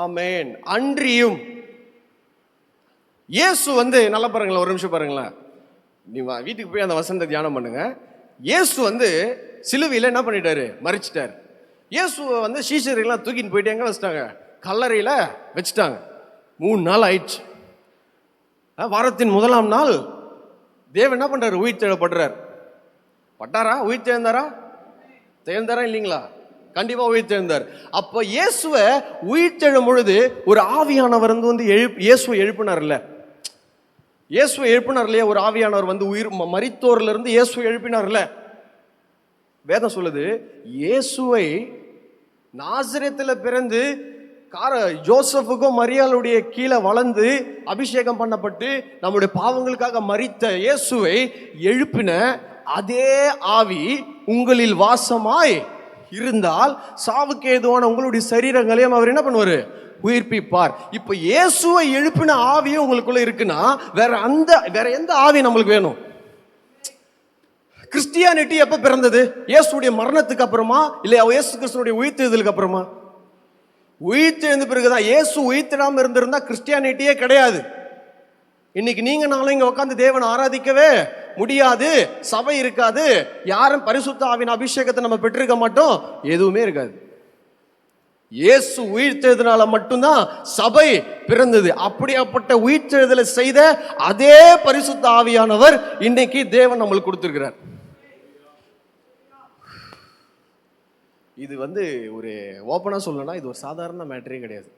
ஆமென். அன்றியும் இயேசு நல்லா பாருங்களேன், ஒரு நிமிஷம் பாருங்களேன். நீ வீட்டுக்கு போய் அந்த வசனத்தை தியானம் பண்ணுங்க. இயேசு சிலுவையில் என்ன பண்ணிட்டாரு, மரிச்சிட்டாரு. இயேசுவை சீஷர்கள்லாம் தூக்கிட்டு போயிட்டு எங்க வச்சிட்டாங்க, கல்லறையில் வச்சுட்டாங்க. 3 நாள் ஆயிடுச்சு. வாரத்தின் முதலாம் நாள் தேவன் என்ன பண்றாரு, உயிர் தெழப்படுறார். பட்டாரா, உயிர் தெழுந்தாரா இல்லைங்களா? கண்டிப்பா உயிர் தெழுந்தார். அப்ப இயேசுவை உயிர் தெழும் பொழுது ஒரு ஆவியானவர் இயேசுவை எழுப்பினார்ல, இயேசுவை எழுப்பினார் இல்லையா, ஒரு ஆவியானவர் உயிர் மரித்தோர்ல இருந்து இயேசுவை எழுப்பினார்ல. வேதம் சொல்லுது, இயேசுவை நாசரேத்தில் பிறந்து ஜோசப்புக்கும் மரியாளுடைய கீழே வளர்ந்து அபிஷேகம் பண்ணப்பட்டு நம்முடைய பாவங்களுக்காக மரித்த இயேசுவை எழுப்பின அதே ஆவி உங்களில் வாசமாய் இருந்தால் சாவுக்கு ஏதுவான உங்களுடைய சரீரங்களையும் அவர் என்ன பண்ணுவாரு, உயிர்ப்பிப்பார். இப்ப இயேசுவை எழுப்பின ஆவியும் உங்களுக்குள்ள இருக்குன்னா வேற எந்த ஆவி நம்மளுக்கு வேணும்? கிறிஸ்டியானிட்டி எப்ப பிறந்தது? இயேசுடைய மரணத்துக்கு அப்புறமா இல்ல இயேசு கிறிஸ்துடைய உயிர்த்தெழுதலுக்கு அப்புறமா? உயிர்த்தெழுந்த பிறகுதான். இயேசு உயிர்த்தெழாம இருந்திருந்தா கிறிஸ்டியானிட்டியே கிடையாது. இன்னைக்கு நீங்க நானும் இங்க உட்காந்து தேவனை ஆராதிக்கவே முடியாது, சபை இருக்காது, யாரும் பரிசுத்த ஆவியின் அபிஷேகத்தை நம்ம பெற்றிருக்க மாட்டோம், எதுவுமே இருக்காது. இயேசு உயிர்த்தெழுதனால மட்டும்தான் சபை பிறந்தது. அப்படியாப்பட்ட உயிர்த்தெழுதலை செய்த அதே பரிசுத்த ஆவியானவர் இன்னைக்கு தேவன் நம்மளுக்கு கொடுத்திருக்கிறார். இது ஒரு ஓப்பனா சொல்லணும்னா இது ஒரு சாதாரண மேட்டரே கிடையாது.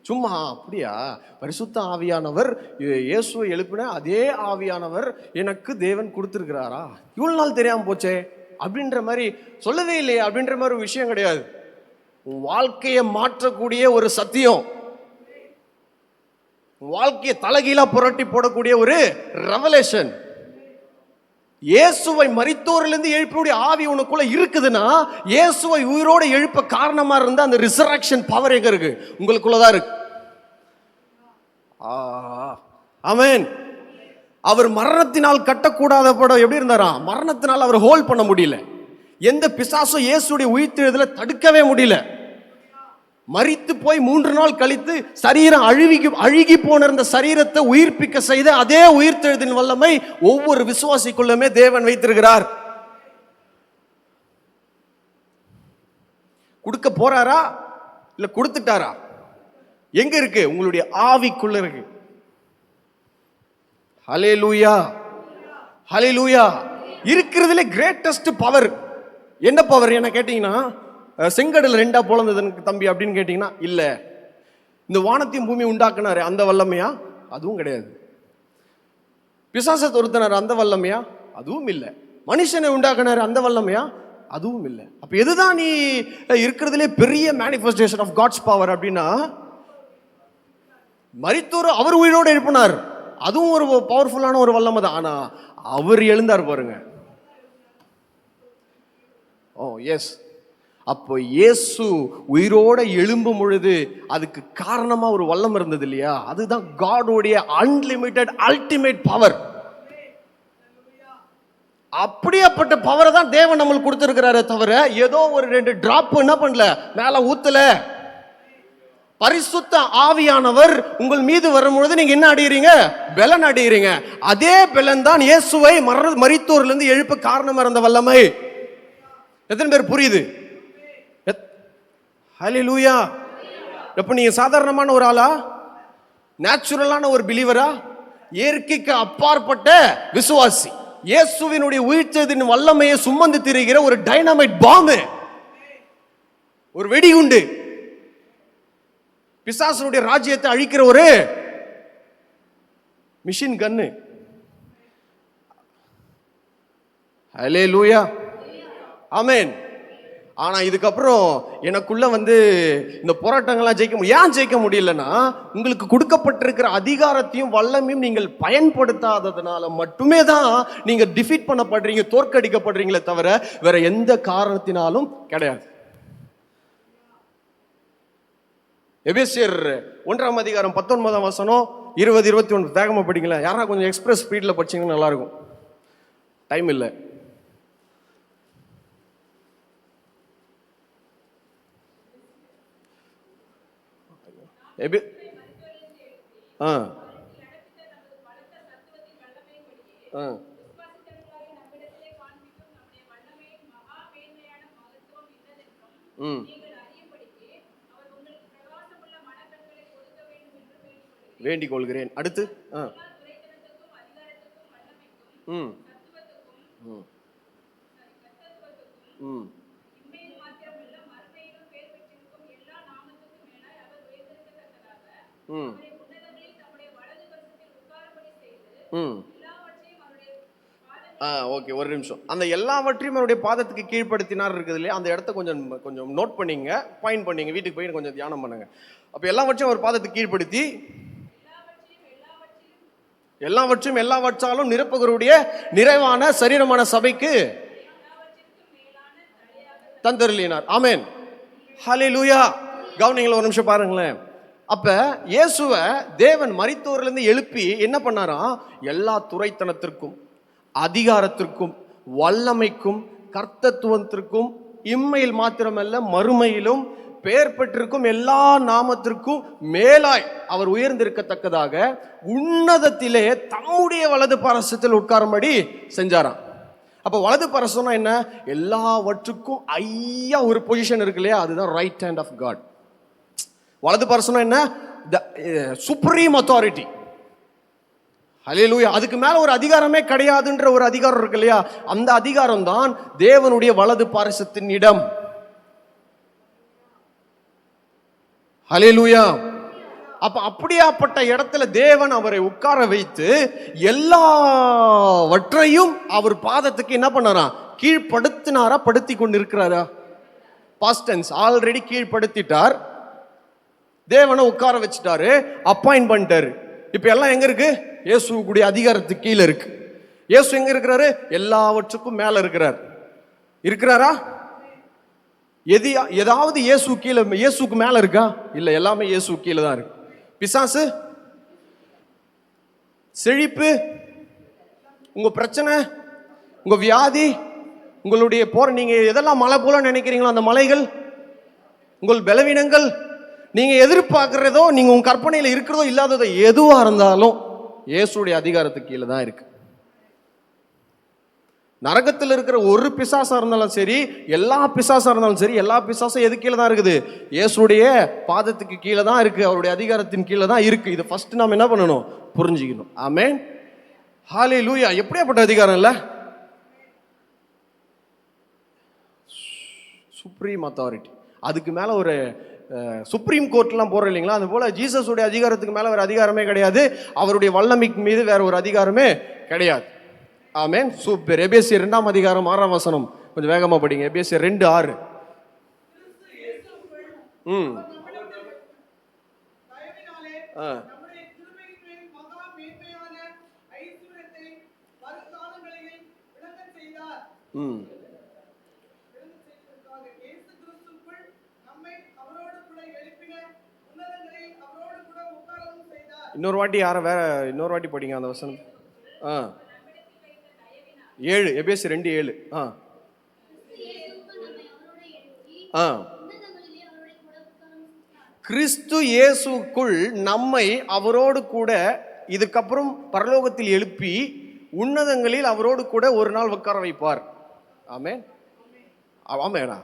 சும்மா அப்படியா பரிசுத்த ஆவியானவர் இயேசுவை எழுப்பின அதே ஆவியானவர் எனக்கு தேவன் கொடுத்திருக்கிறாரா, இவ்வளவு நாள் தெரியாம போச்சே அப்படின்ற மாதிரி சொல்லவே இல்லையே அப்படின்ற மாதிரி ஒரு விஷயம் கிடையாது. வாழ்க்கையை மாற்றக்கூடிய ஒரு சத்தியம், வாழ்க்கையை தலைகீழா புரட்டி போடக்கூடிய ஒரு ரெவலேஷன். இயேசுவை மரித்தோரிலிருந்து எழுப்பினுடைய ஆவி உனக்குள்ள இருக்குதுன்னா இயேசுவை உயிரோடு எழுப்ப காரணமா இருந்த அந்த ரிசரக்ஷன் பவர் எங்க இருக்கு? உங்களுக்குள்ளதான் இருக்கு. ஆமென். அவர் மரணத்தினால் கட்டக்கூடாத படம் எப்படி இருந்தாரா, மரணத்தினால் அவர் ஹோல்ட் பண்ண முடியல. எந்த பிசாசும் இயேசுடைய உயிர்த்தெழுதலை தடுக்கவே முடியல. மரித்து போய் 3 நாள் கழித்து சரீரம் அழுகி போன இந்த சரீரத்தை உயிர்ப்பிக்க செய்த அதே உயிர்த்தெழுதின் வல்லமை ஒவ்வொரு விசுவாசிக்குள்ளுமே தேவன் வைத்திருக்கிறார். கொடுக்க போறாரா இல்ல கொடுத்துட்டாரா? எங்க இருக்கு? உங்களுடைய ஆவிக்குள்ள இருக்கு. ஹல்லேலூயா, ஹல்லேலூயா. இருக்கிறதுல கிரேட்டஸ்ட் பவர் என்ன பவர் என்ன கேட்டீங்கன்னா, செங்கடல் 2 பொளந்தது தம்பி அப்படின்னு கேட்டீங்கன்னா, இல்ல. இந்த வானத்தையும் பூமி உண்டாக்குனாரு அந்த வல்லமையா? அதுவும் கிடையாது. பிசாசை துரத்தினார் அந்த வல்லமையா? அதுவும் இல்லை. மனுஷனை உண்டாக்குனாரு அந்த வல்லமையா? அதுவும் இல்லை. அப்ப எதுதான் நீ இருக்கிறதுலே பெரிய மேனிஃபெஸ்டேஷன் ஆஃப் காட்ஸ் பவர் அப்படின்னா, மரித்தோர் அவர் உயிரோடு எழுப்பினார், அதுவும் ஒரு பவர்ஃபுல்லான ஒரு வல்லமை தான். ஆனா அவர் எழுந்தார் பாருங்க. ஓ எஸ். அப்போ இயேசு உயிரோட எழும்பும் பொழுது அதுக்கு காரணமா ஒரு வல்லம் இருந்தது இல்லையா? அதுதான் காடோடைய அன்லிமிட்டெட் அல்டிமேட் பவர். அப்படியாப்பட்ட பவரை தான் தேவன் நம்மளுக்கு கொடுத்திருக்கிறாரே தவிர ஏதோ ஒரு 2 டிராப் என்ன பண்ணல, மேல ஊத்தல. பரிசுத்த ஆவியானவர் உங்கள் மீது வரும்பொழுது நீங்க என்ன அடைகிறீங்க? பலன் அடைகிறீங்க. அதே பலன் தான் இயேசுவை மரித்தோரிலிருந்து எழுப்ப காரணமா இருந்த வல்லமை. எத்தனை பேர் புரியுது? ஹல்லேலூயா. எப்ப நீங்க சாதாரணமான ஒரு ஆளா, நேச்சுரலான ஒரு பிலீவரா, இயற்கைக்கு அப்பாற்பட்ட விசுவாசி, இயேசுவினுடைய உயிர்த்தெழுதலின் வல்லமையை சுமந்து திரிகிற ஒரு டைனமைட் பாம்பு, ஒரு வெடிகுண்டு, பிசாசனுடைய ராஜ்யத்தை அழிக்கிற ஒரு மிஷின் கன்னு. ஹல்லேலூயா, ஆமென். ஆனா இதுக்கப்புறம் எனக்குள்ள இந்த போராட்டங்கள்லாம் ஏன் ஜெயிக்க முடியலன்னா, உங்களுக்கு கொடுக்கப்பட்டிருக்கிற அதிகாரத்தையும் வல்லமையும் நீங்கள் பயன்படுத்தாததுனால மட்டுமே தான் நீங்க டிஃபீட் பண்ணப்படுறீங்க, தோற்கடிக்கப்படுறீங்களே தவிர வேற எந்த காரணத்தினாலும் கிடையாது. எபேசியர் 1ஆம் அதிகாரம் 19ஆம் வசனம் 20, 21 வேகமா படிங்களா? யாரா கொஞ்சம் எக்ஸ்பிரஸ் ஸ்பீட்ல படிச்சீங்கன்னா நல்லா இருக்கும். டைம் இல்லை. வேண்டிக் கொள்கிறேன். அடுத்து ஓகே, ஒரு நிமிஷம். அந்த எல்லாவற்றையும் அவருடைய பாதத்துக்கு கீழ்ப்படுத்தினார் இருக்குது இல்லையா? அந்த இடத்த கொஞ்சம் நோட் பண்ணிங்க, பாயிண்ட் பண்ணிங்க, வீட்டுக்கு போய் கொஞ்சம் தியானம் பண்ணுங்க. அப்ப எல்லாவற்றையும் அவர் பாதத்துக்கு கீழ்ப்படுத்தி எல்லாவற்றையும் எல்லாவற்றாலும் நிரப்புகிறவருடைய நிறைவான சரீரமான சபைக்கு தந்தருளினார். ஆமென், ஹல்லேலூயா. கவனிங்களா, ஒரு நிமிஷம் பாருங்களேன். அப்ப இயேசுவை தேவன் மரித்தோரிலிருந்து எழுப்பி என்ன பண்ணாராம்? எல்லா துரைத்தனத்திற்கும், அதிகாரத்திற்கும், வல்லமைக்கும், கர்த்தத்துவத்திற்கும், இம்மையில் மாத்திரமல்ல மறுமையிலும் பெயர் பெற்றிருக்கும் எல்லா நாமத்திற்கும் மேலாய் அவர் உயர்ந்திருக்கத்தக்கதாக உன்னதத்திலே தம்முடைய வலது பரசத்தில் உட்காரும்படி செஞ்சாராம். அப்ப வலது பரசம்னா என்ன? எல்லாவற்றுக்கும் ஐயா ஒரு பொசிஷன் இருக்கு இல்லையா? அதுதான் ரைட் ஹேண்ட் ஆஃப் காட். வலது பரசம்னா என்ன? Supreme authority. ஹல்லேலூயா. அதுக்கு மேல ஒரு அதிகாரமே கிடையாதுன்ற ஒரு அதிகாரம் இருக்கு இல்லையா? அந்த அதிகாரம் தான் தேவனுடைய வலது பாரசத்தின் இடம். ஹல்லேலூயா. அப்ப அப்படியாப்பட்ட இடத்துல தேவன் அவரை உட்கார வைத்து எல்லாவற்றையும் அவர் பாதத்துக்கு என்ன பண்ணாரா? கீழ்படுத்தினாரா? படுத்தி கொண்டு இருக்கிறாரா? Past tense. ஆல்ரெடி கீழ்படுத்திட்டார், தேவனை உட்கார வச்சுட்டாரு, அப்பாயிண்ட் பண்ணிட்டாரு. இப்ப எல்லாம் எங்க இருக்கு? இயேசுக்குடைய அதிகாரத்துக்கு கீழே இருக்கு. இயேசு எங்க இருக்கிறாரு? எல்லாவற்றுக்கும் மேல இருக்கிறாரா? ஏதாவது இயேசு கீழே, இயேசுக்கு மேல இருக்கா? இல்ல, எல்லாமே இயேசு கீழே தான் இருக்கு. பிசாசு, செழிப்பு, உங்க பிரச்சனை, உங்க வியாதி, உங்களுடைய நீங்க எதெல்லாம் மலை போல நினைக்கிறீங்களோ அந்த மலைகள், உங்கள் பலவீனங்கள், நீங்க எதிர்பார்க்கிறதோ, நீங்க உங்க கற்பனையில இருக்கிறதோ இல்லாததோ எதுவா இருந்தாலும் இயேசுடைய அதிகாரத்துக்கு கீழே தான் இருக்கு. நரகத்தில் இருக்கிற ஒரு பிசாசா இருந்தாலும் சரி, எல்லா பிசாசா இருந்தாலும் சரி, எல்லா பிசாசும் எது கீழே தான் இருக்குது? இயேசுடைய பாதத்துக்கு கீழே தான் இருக்கு, அவருடைய அதிகாரத்தின் கீழே தான் இருக்கு. இதை ஃபர்ஸ்ட் நாம என்ன பண்ணணும்? புரிஞ்சுக்கணும். ஆமென். ஹல்லேலூயா. எப்படியாப்பட்ட அதிகாரம் இல்ல? Supreme authority. அதுக்கு மேல ஒரு சுப்ரீம் கோர்ட்லாம் போறோம் இல்லைங்களா, அது போல ஜீசஸுடைய அதிகாரத்துக்கு மேல வேற அதிகாரமே கிடையாது. அவருடைய வல்லமைக்கு மீது வேற ஒரு அதிகாரமே கிடையாது. ஆமென். சூப்பர். எபேசியர் 2ஆம் அதிகாரம் 6ஆம் வசனம் கொஞ்சம் வேகமா படிங்க. எபேசியர் 2:6. இன்னொரு வாட்டி இன்னொரு வாட்டி படிங்க அந்த வசனம். 7, எபேசியர் 2:7. கிறிஸ்து இயேசுக்குள் நம்மை அவரோடு கூட இதுக்கப்புறம் பரலோகத்தில் எழுப்பி உன்னதங்களில் அவரோடு கூட ஒரு நாள் உட்கார வைப்பார். ஆமென். ஆமெனா.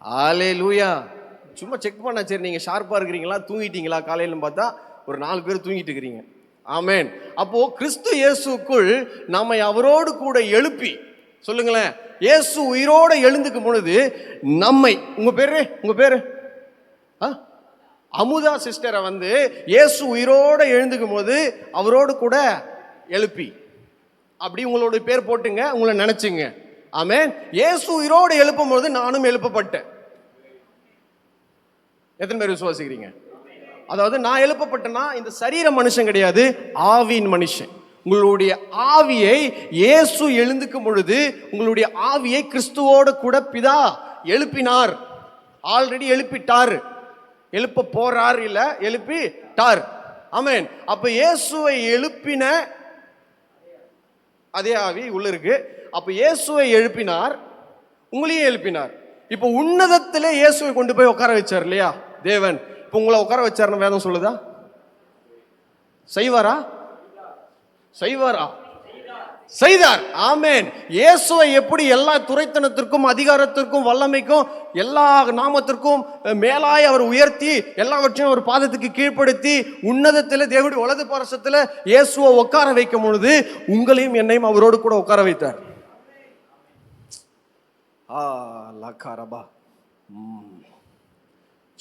ஹல்லேலூயா. சும்மா செக் பண்ண, சரி நீங்க ஷார்ப்பா இருக்கிறீங்களா, தூங்கிட்டீங்களா காலையில பார்த்தா ஒரு 4 பேர் தூங்கிட்டு இருக்கிறீங்க. ஆமென். அப்போ கிறிஸ்து இயேசுக்குள் நம்மை அவரோடு கூட எழுப்பி, சொல்லுங்களேன், இயேசு உயிரோட எழுந்துக்கும் பொழுது நம்மை, உங்க பேரு அமுதா சிஸ்டரை வந்து இயேசு உயிரோட எழுந்துக்கும் போது அவரோடு கூட எழுப்பி, அப்படி உங்களோட பேர் போட்டுங்க, உங்களை நினைச்சுங்க. ஆமென். இயேசு உயிரோடு எழுப்பும் போது நானும் எழுப்பப்பட்டேன். எத்தனை பேர் விசுவாசிக்கிறீங்க? அதாவது நான் எழுப்பப்பட்டேன்னா இந்த சரீர மனுஷன் கிடையாது, ஆவியின் மனுஷன். உங்களுடைய ஆவியை இயேசு எழுந்துக்கும் பொழுது உங்களுடைய ஆவியை கிறிஸ்துவோடு கூட பிதா எழுப்பினார். ஆல்ரெடி எழுப்பிட்டார், எழுப்ப போறார், இல்ல எழுப்பிட்டார். ஆமென். அப்ப இயேசுவை எழுப்பின அதே ஆவி உள்ள இருக்கு. அப்ப இயேசுவை எழுப்பினார், உங்களையும் எழுப்பினார். இப்ப உன்னதத்திலே இயேசுவை கொண்டு போய் உட்கார வச்சார் இல்லையா தேவன். இப்ப உங்களை உட்கார வச்சாருன்னு வேதம் சொல்லுதா? செய்வாரா? செய்தார். ஆமென். இயேசுவை எப்படி எல்லா துரைத்தனத்திற்கும் அதிகாரத்திற்கும் வல்லமைக்கும் எல்லா நாமத்திற்கும் மேலாய் அவர் உயர்த்தி எல்லாவற்றையும் ஒரு பாதத்துக்கு கீழ்ப்படுத்தி உன்னதத்தில் தேவனுடைய வலது பாரசத்தில் இயேசுவை உட்கார வைக்கும் பொழுது உங்களையும் என்னையும் அவரோடு கூட உட்கார வைத்தார். லக்காரபா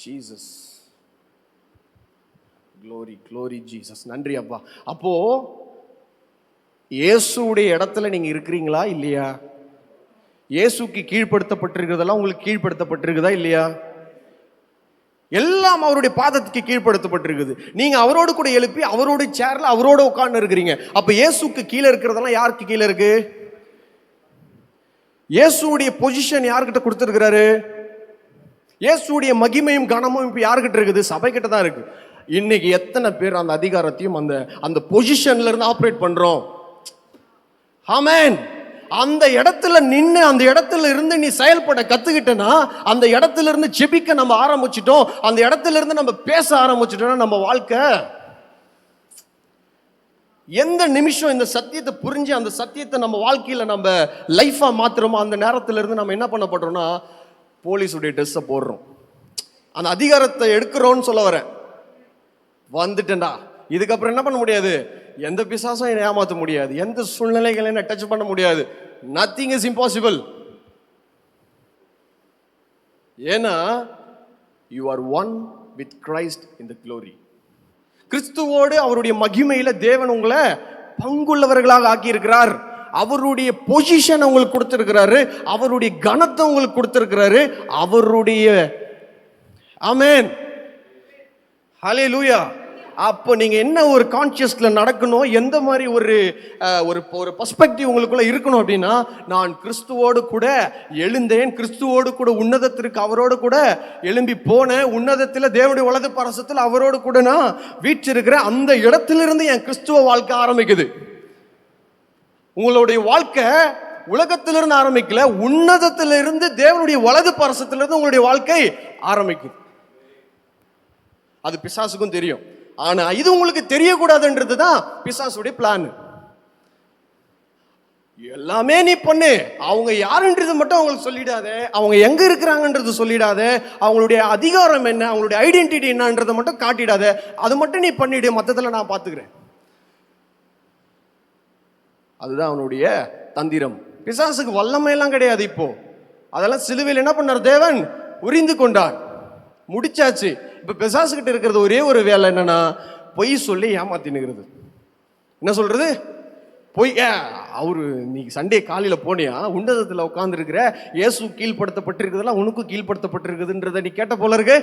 ஜீசஸ். Glory glory Jesus. நன்றி அப்பா. அப்போ இயேசுடைய இடத்துல நீங்க இருக்கிறீங்களா இல்லையா? இயேசுக்கு கீழ்ப்படுத்தப்பட்டிருக்கிறதெல்லாம் உங்களுக்கு கீழ்ப்படுத்தப்பட்டிருக்குதா இல்லையா? எல்லாம் அவருடைய பாதத்துக்கு கீழ்ப்படுத்தப்பட்டிருக்குது. நீங்க அவரோடு கூட எழுப்பி அவருடைய சேர்ல அவரோட உட்கார்ந்து இருக்கிறீங்க. அப்ப இயேசுக்கு கீழே இருக்கிறதெல்லாம் யாருக்கு கீழே இருக்கு? இயேசுடைய பொசிஷன் யார்கிட்ட கொடுத்திருக்கிறாரு? இயேசுடைய மகிமையும் கனமும் இப்ப யார்கிட்ட இருக்குது? சபை கிட்ட தான் இருக்கு. இன்னைக்கு எத்தனை பேர் அந்த அதிகாரத்தையும் அந்த பொசிஷன்ல இருந்து ஆபரேட் பண்றோம்? ஆமென். அந்த இடத்துல நின்று அந்த இடத்துல இருந்து நீ செயல்பட கத்துக்கிட்டனா, அந்த இடத்துல இருந்து ஜெபிக்க நம்ம ஆரம்பிச்சிட்டோம், அந்த இடத்துல இருந்து நம்ம பேச ஆரம்பிச்சிட்டோம்னா நம்ம வாழ்க்கை எந்த நிமிஷம் இந்த சத்தியத்தை புரிஞ்சு அந்த சத்தியத்தை நம்ம வாழ்க்கையில நம்ம லைஃபா மாத்துறோமோ அந்த நேரத்துல இருந்து நம்ம என்ன பண்ண பண்றோம்னா போலீஸுடைய ட்ரெஸ்ஸை போடுறோம், அந்த அதிகாரத்தை எடுக்கிறோம்னு சொல்ல வரேன். வந்துட்டேன்டா, இதுக்கப்புறம் என்ன பண்ண முடியாது? எந்த பிசாசும் என்னை ஏமாற்ற முடியாது, எந்த சூழ்நிலைகளை என்ன டச் பண்ண முடியாது. Nothing is impossible. ஏன்னா you are one with Christ in the glory. கிறிஸ்துவோடு அவருடைய மகிமையில தேவன் உங்களை பங்குள்ளவர்களாக ஆக்கி இருக்கிறார். அவருடைய பொசிஷன் உங்களுக்கு கொடுத்திருக்கிறாரு, அவருடைய கனத்தை உங்களுக்கு கொடுத்திருக்கிறாரு, அவருடைய ஆமென் ஹல்லேலூயா. அப்போ நீங்க என்ன ஒரு கான்சியஸ்ல நடக்கணும், எந்த மாதிரி ஒரு ஒரு பெர்ஸ்பெக்டிவ் உங்களுக்குள்ள இருக்கணும் அப்படின்னா, நான் கிறிஸ்துவோடு கூட எழுந்தேன், கிறிஸ்துவோடு கூட உன்னதத்திற்கு அவரோடு கூட எழும்பி போனேன், உன்னதத்தில் தேவனுடைய வலது பாரசத்தில் அவரோடு கூட நான் வீற்றிருக்கிறேன். அந்த இடத்திலிருந்து என் கிறிஸ்துவ வாழ்க்கை ஆரம்பிக்குது. உங்களுடைய வாழ்க்கை உலகத்திலிருந்து ஆரம்பிக்கல, உன்னதத்திலிருந்து தேவனுடைய வலது பாரசத்திலிருந்து உங்களுடைய வாழ்க்கை ஆரம்பிக்குது. அது பிசாசுக்கும் தெரியும். ஆனா இது உங்களுக்கு தெரியக்கூடாதுன்றது தான் பிசாசுடைய பிளான். எல்லாமே நீ பண்ணு, அவங்க யாருன்றது மட்டும் அவங்களுக்கு சொல்லிடாத, அவங்க எங்க இருக்கிறாங்கன்றது சொல்லிடாத, அவங்களுடைய அதிகாரம் என்ன, அவங்களுடைய ஐடென்டிட்டி என்னன்றதை மட்டும் காட்டிடாத, அது மட்டும் நீ பண்ணிடு, மற்றதில் நான் பார்த்துக்கிறேன். அதுதான் அவனுடைய தந்திரம். பிசாசுக்கு வல்லமையெல்லாம் கிடையாது. இப்போ அதெல்லாம் சிலுவையில் என்ன பண்ணார்? தேவன் உரிந்து கொண்டார், முடிச்சாச்சு. இப்ப பிசாசுகிட்ட இருக்கிறது ஒரே ஒரு வேலை என்னன்னா, பொய் சொல்லி ஏமாத்தினுங்கிறது. என்ன சொல்றது? பொய். அவரு நீ சண்டே காலையில போனியா, உன்னதத்தில் உட்கார்ந்து இருக்கிற இயேசு கீழ்படுத்தப்பட்டிருக்கிறதெல்லாம் உனக்கும் கீழ்படுத்தப்பட்டிருக்குதுன்றத நீ கேட்ட போல இருக்கு.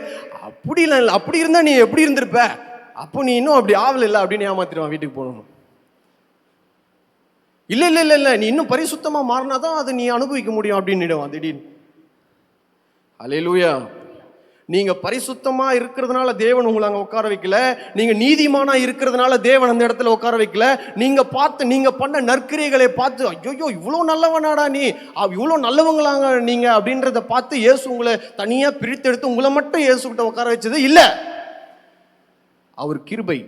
அப்படிலாம் இல்லை. அப்படி இருந்தா நீ எப்படி இருந்திருப்ப? அப்போ நீ இன்னும் அப்படி ஆவல இல்லை அப்படின்னு ஏமாத்திடுவான் வீட்டுக்கு போகணும். இல்ல இல்ல இல்ல இல்ல நீ இன்னும் பரிசுத்தமா மாறினாதான் அதை நீ அனுபவிக்க முடியும் அப்படின்னு திடீர்னு. அல்லேலூயா. நீங்க பரிசுத்தமா இருக்கிறதுனால தேவன் உங்களை அங்க உட்கார வைக்கல. நீங்க நீதிமானா இருக்கிறதுனால தேவன் அந்த இடத்துல உட்கார வைக்கல. நீங்க பண்ண நற்கிரியைகளை பார்த்து ஐயோ இவ்வளவு நல்லவனாடா நீ, இவ்வளவு நல்லவங்களாங்க நீங்க அப்படின்றத பார்த்து இயேசு உங்களை தனியா பிரித்தெடுத்து உங்களை மட்டும் இயேசு கிட்ட உட்கார வச்சது இல்ல. அவர் கிருபை,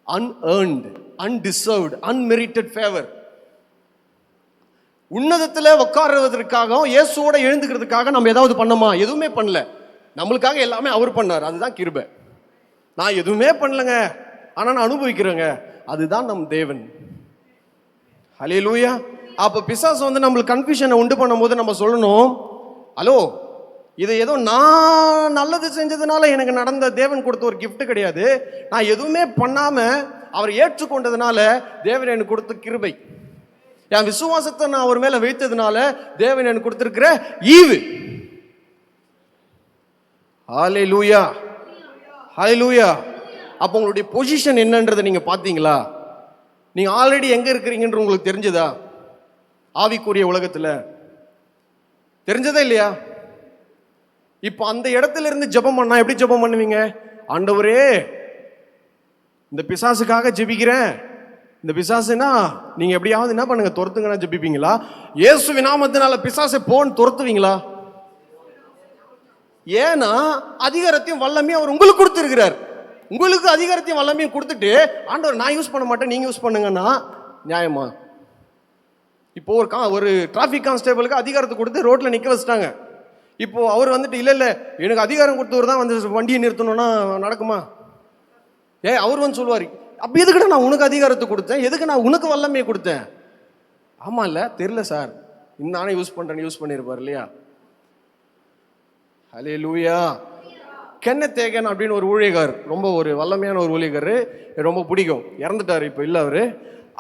unearned, undeserved, unmerited favor. உன்னதத்தில் உட்காருவதற்காக இயேசுவோட எழுந்துக்கிறதுக்காக நம்ம ஏதாவது பண்ணோமா? எதுவுமே பண்ணல. நம்மளுக்காக எல்லாமே அவர் பண்ணார். அதுதான் கிருபை. நான் எதுவுமே பண்ணலங்க, ஆனா நான் அனுபவிக்கிறேங்க. அதுதான் நம் தேவன். ஹல்லேலூயா. அப்ப பிசாசு வந்து நம்மளுக்கு கன்ஃபியூஷனை உண்டு பண்ணும் போது நம்ம சொல்லணும், ஹலோ இது ஏதோ நான் நல்லது செஞ்சதுனால எனக்கு நடந்த தேவன் கொடுத்த ஒரு கிஃப்ட் கிடையாது. நான் எதுவுமே பண்ணாம அவர் ஏற்றுக்கொண்டதுனால தேவன் எனக்கு கொடுத்த கிருபை. என் விசுவாசத்தை நான் அவர் மேல வைத்ததுனால தேவன் எனக்கு கொடுத்திருக்கிற ஈவு. ஹல்லேலூயா, ஹல்லேலூயா. அப்ப உங்களுடைய பொசிஷன் என்னன்றதை நீங்க பாத்தீங்களா? நீங்க ஆல்ரெடி எங்க இருக்கிறீங்கன்ற உங்களுக்கு தெரிஞ்சதா? ஆவிக்குரிய உலகத்துல தெரிஞ்சதா இல்லையா? இப்ப அந்த இடத்துல இருந்து ஜெபம் பண்ணா எப்படி ஜெபம் பண்ணுவீங்க? ஆண்டவரே இந்த பிசாசுக்காக ஜெபிக்கிறேன். இந்த பிசாசுனா நீங்க எப்படியாவது என்ன பண்ணுங்க, துரத்துங்கன்னா ஜெபிப்பீங்களா? இயேசு நாமத்தினால பிசாசை போன்னு துரத்துவீங்களா? ஏன்னா அதிகாரத்தையும் வல்லமையும் அவர் உங்களுக்கு கொடுத்திருக்கிறார். உங்களுக்கு அதிகாரத்தையும் வல்லமையும் கொடுத்துட்டு ஆண்டவர் நான் யூஸ் பண்ண மாட்டேன் நீங்க யூஸ் பண்ணுங்கன்னா நியாயமா? இப்போ ஒரு டிராபிக் கான்ஸ்டேபிளுக்கு அதிகாரத்தை கொடுத்து ரோட்ல நிக்க வச்சுட்டாங்க. இப்போ அவர் வந்துட்டு இல்ல இல்ல எனக்கு அதிகாரம் கொடுத்தவர் தான் வந்து வண்டியை நிறுத்தணும்னா நடக்குமா? அவர் வந்து சொல்லுவார், அப்ப எதுக்கு நான் உனக்கு அதிகாரத்தை கொடுத்தேன், எதுக்கு நான் உனக்கு வல்லமையை கொடுத்தேன்? ஆமா இல்ல தெரியல சார், நானே யூஸ் பண்றேன்னு யூஸ் பண்ணிருப்பார் இல்லையா? ஹல்லேலூயா. கென்னத் ஹேகன் அப்படின்னு ஒரு ஊழியக்காரர், ரொம்ப ஒரு வல்லமையான ஒரு ஊழியக்காரர், ரொம்ப பிடிக்கும். இறந்துட்டாரு இப்ப இல்ல.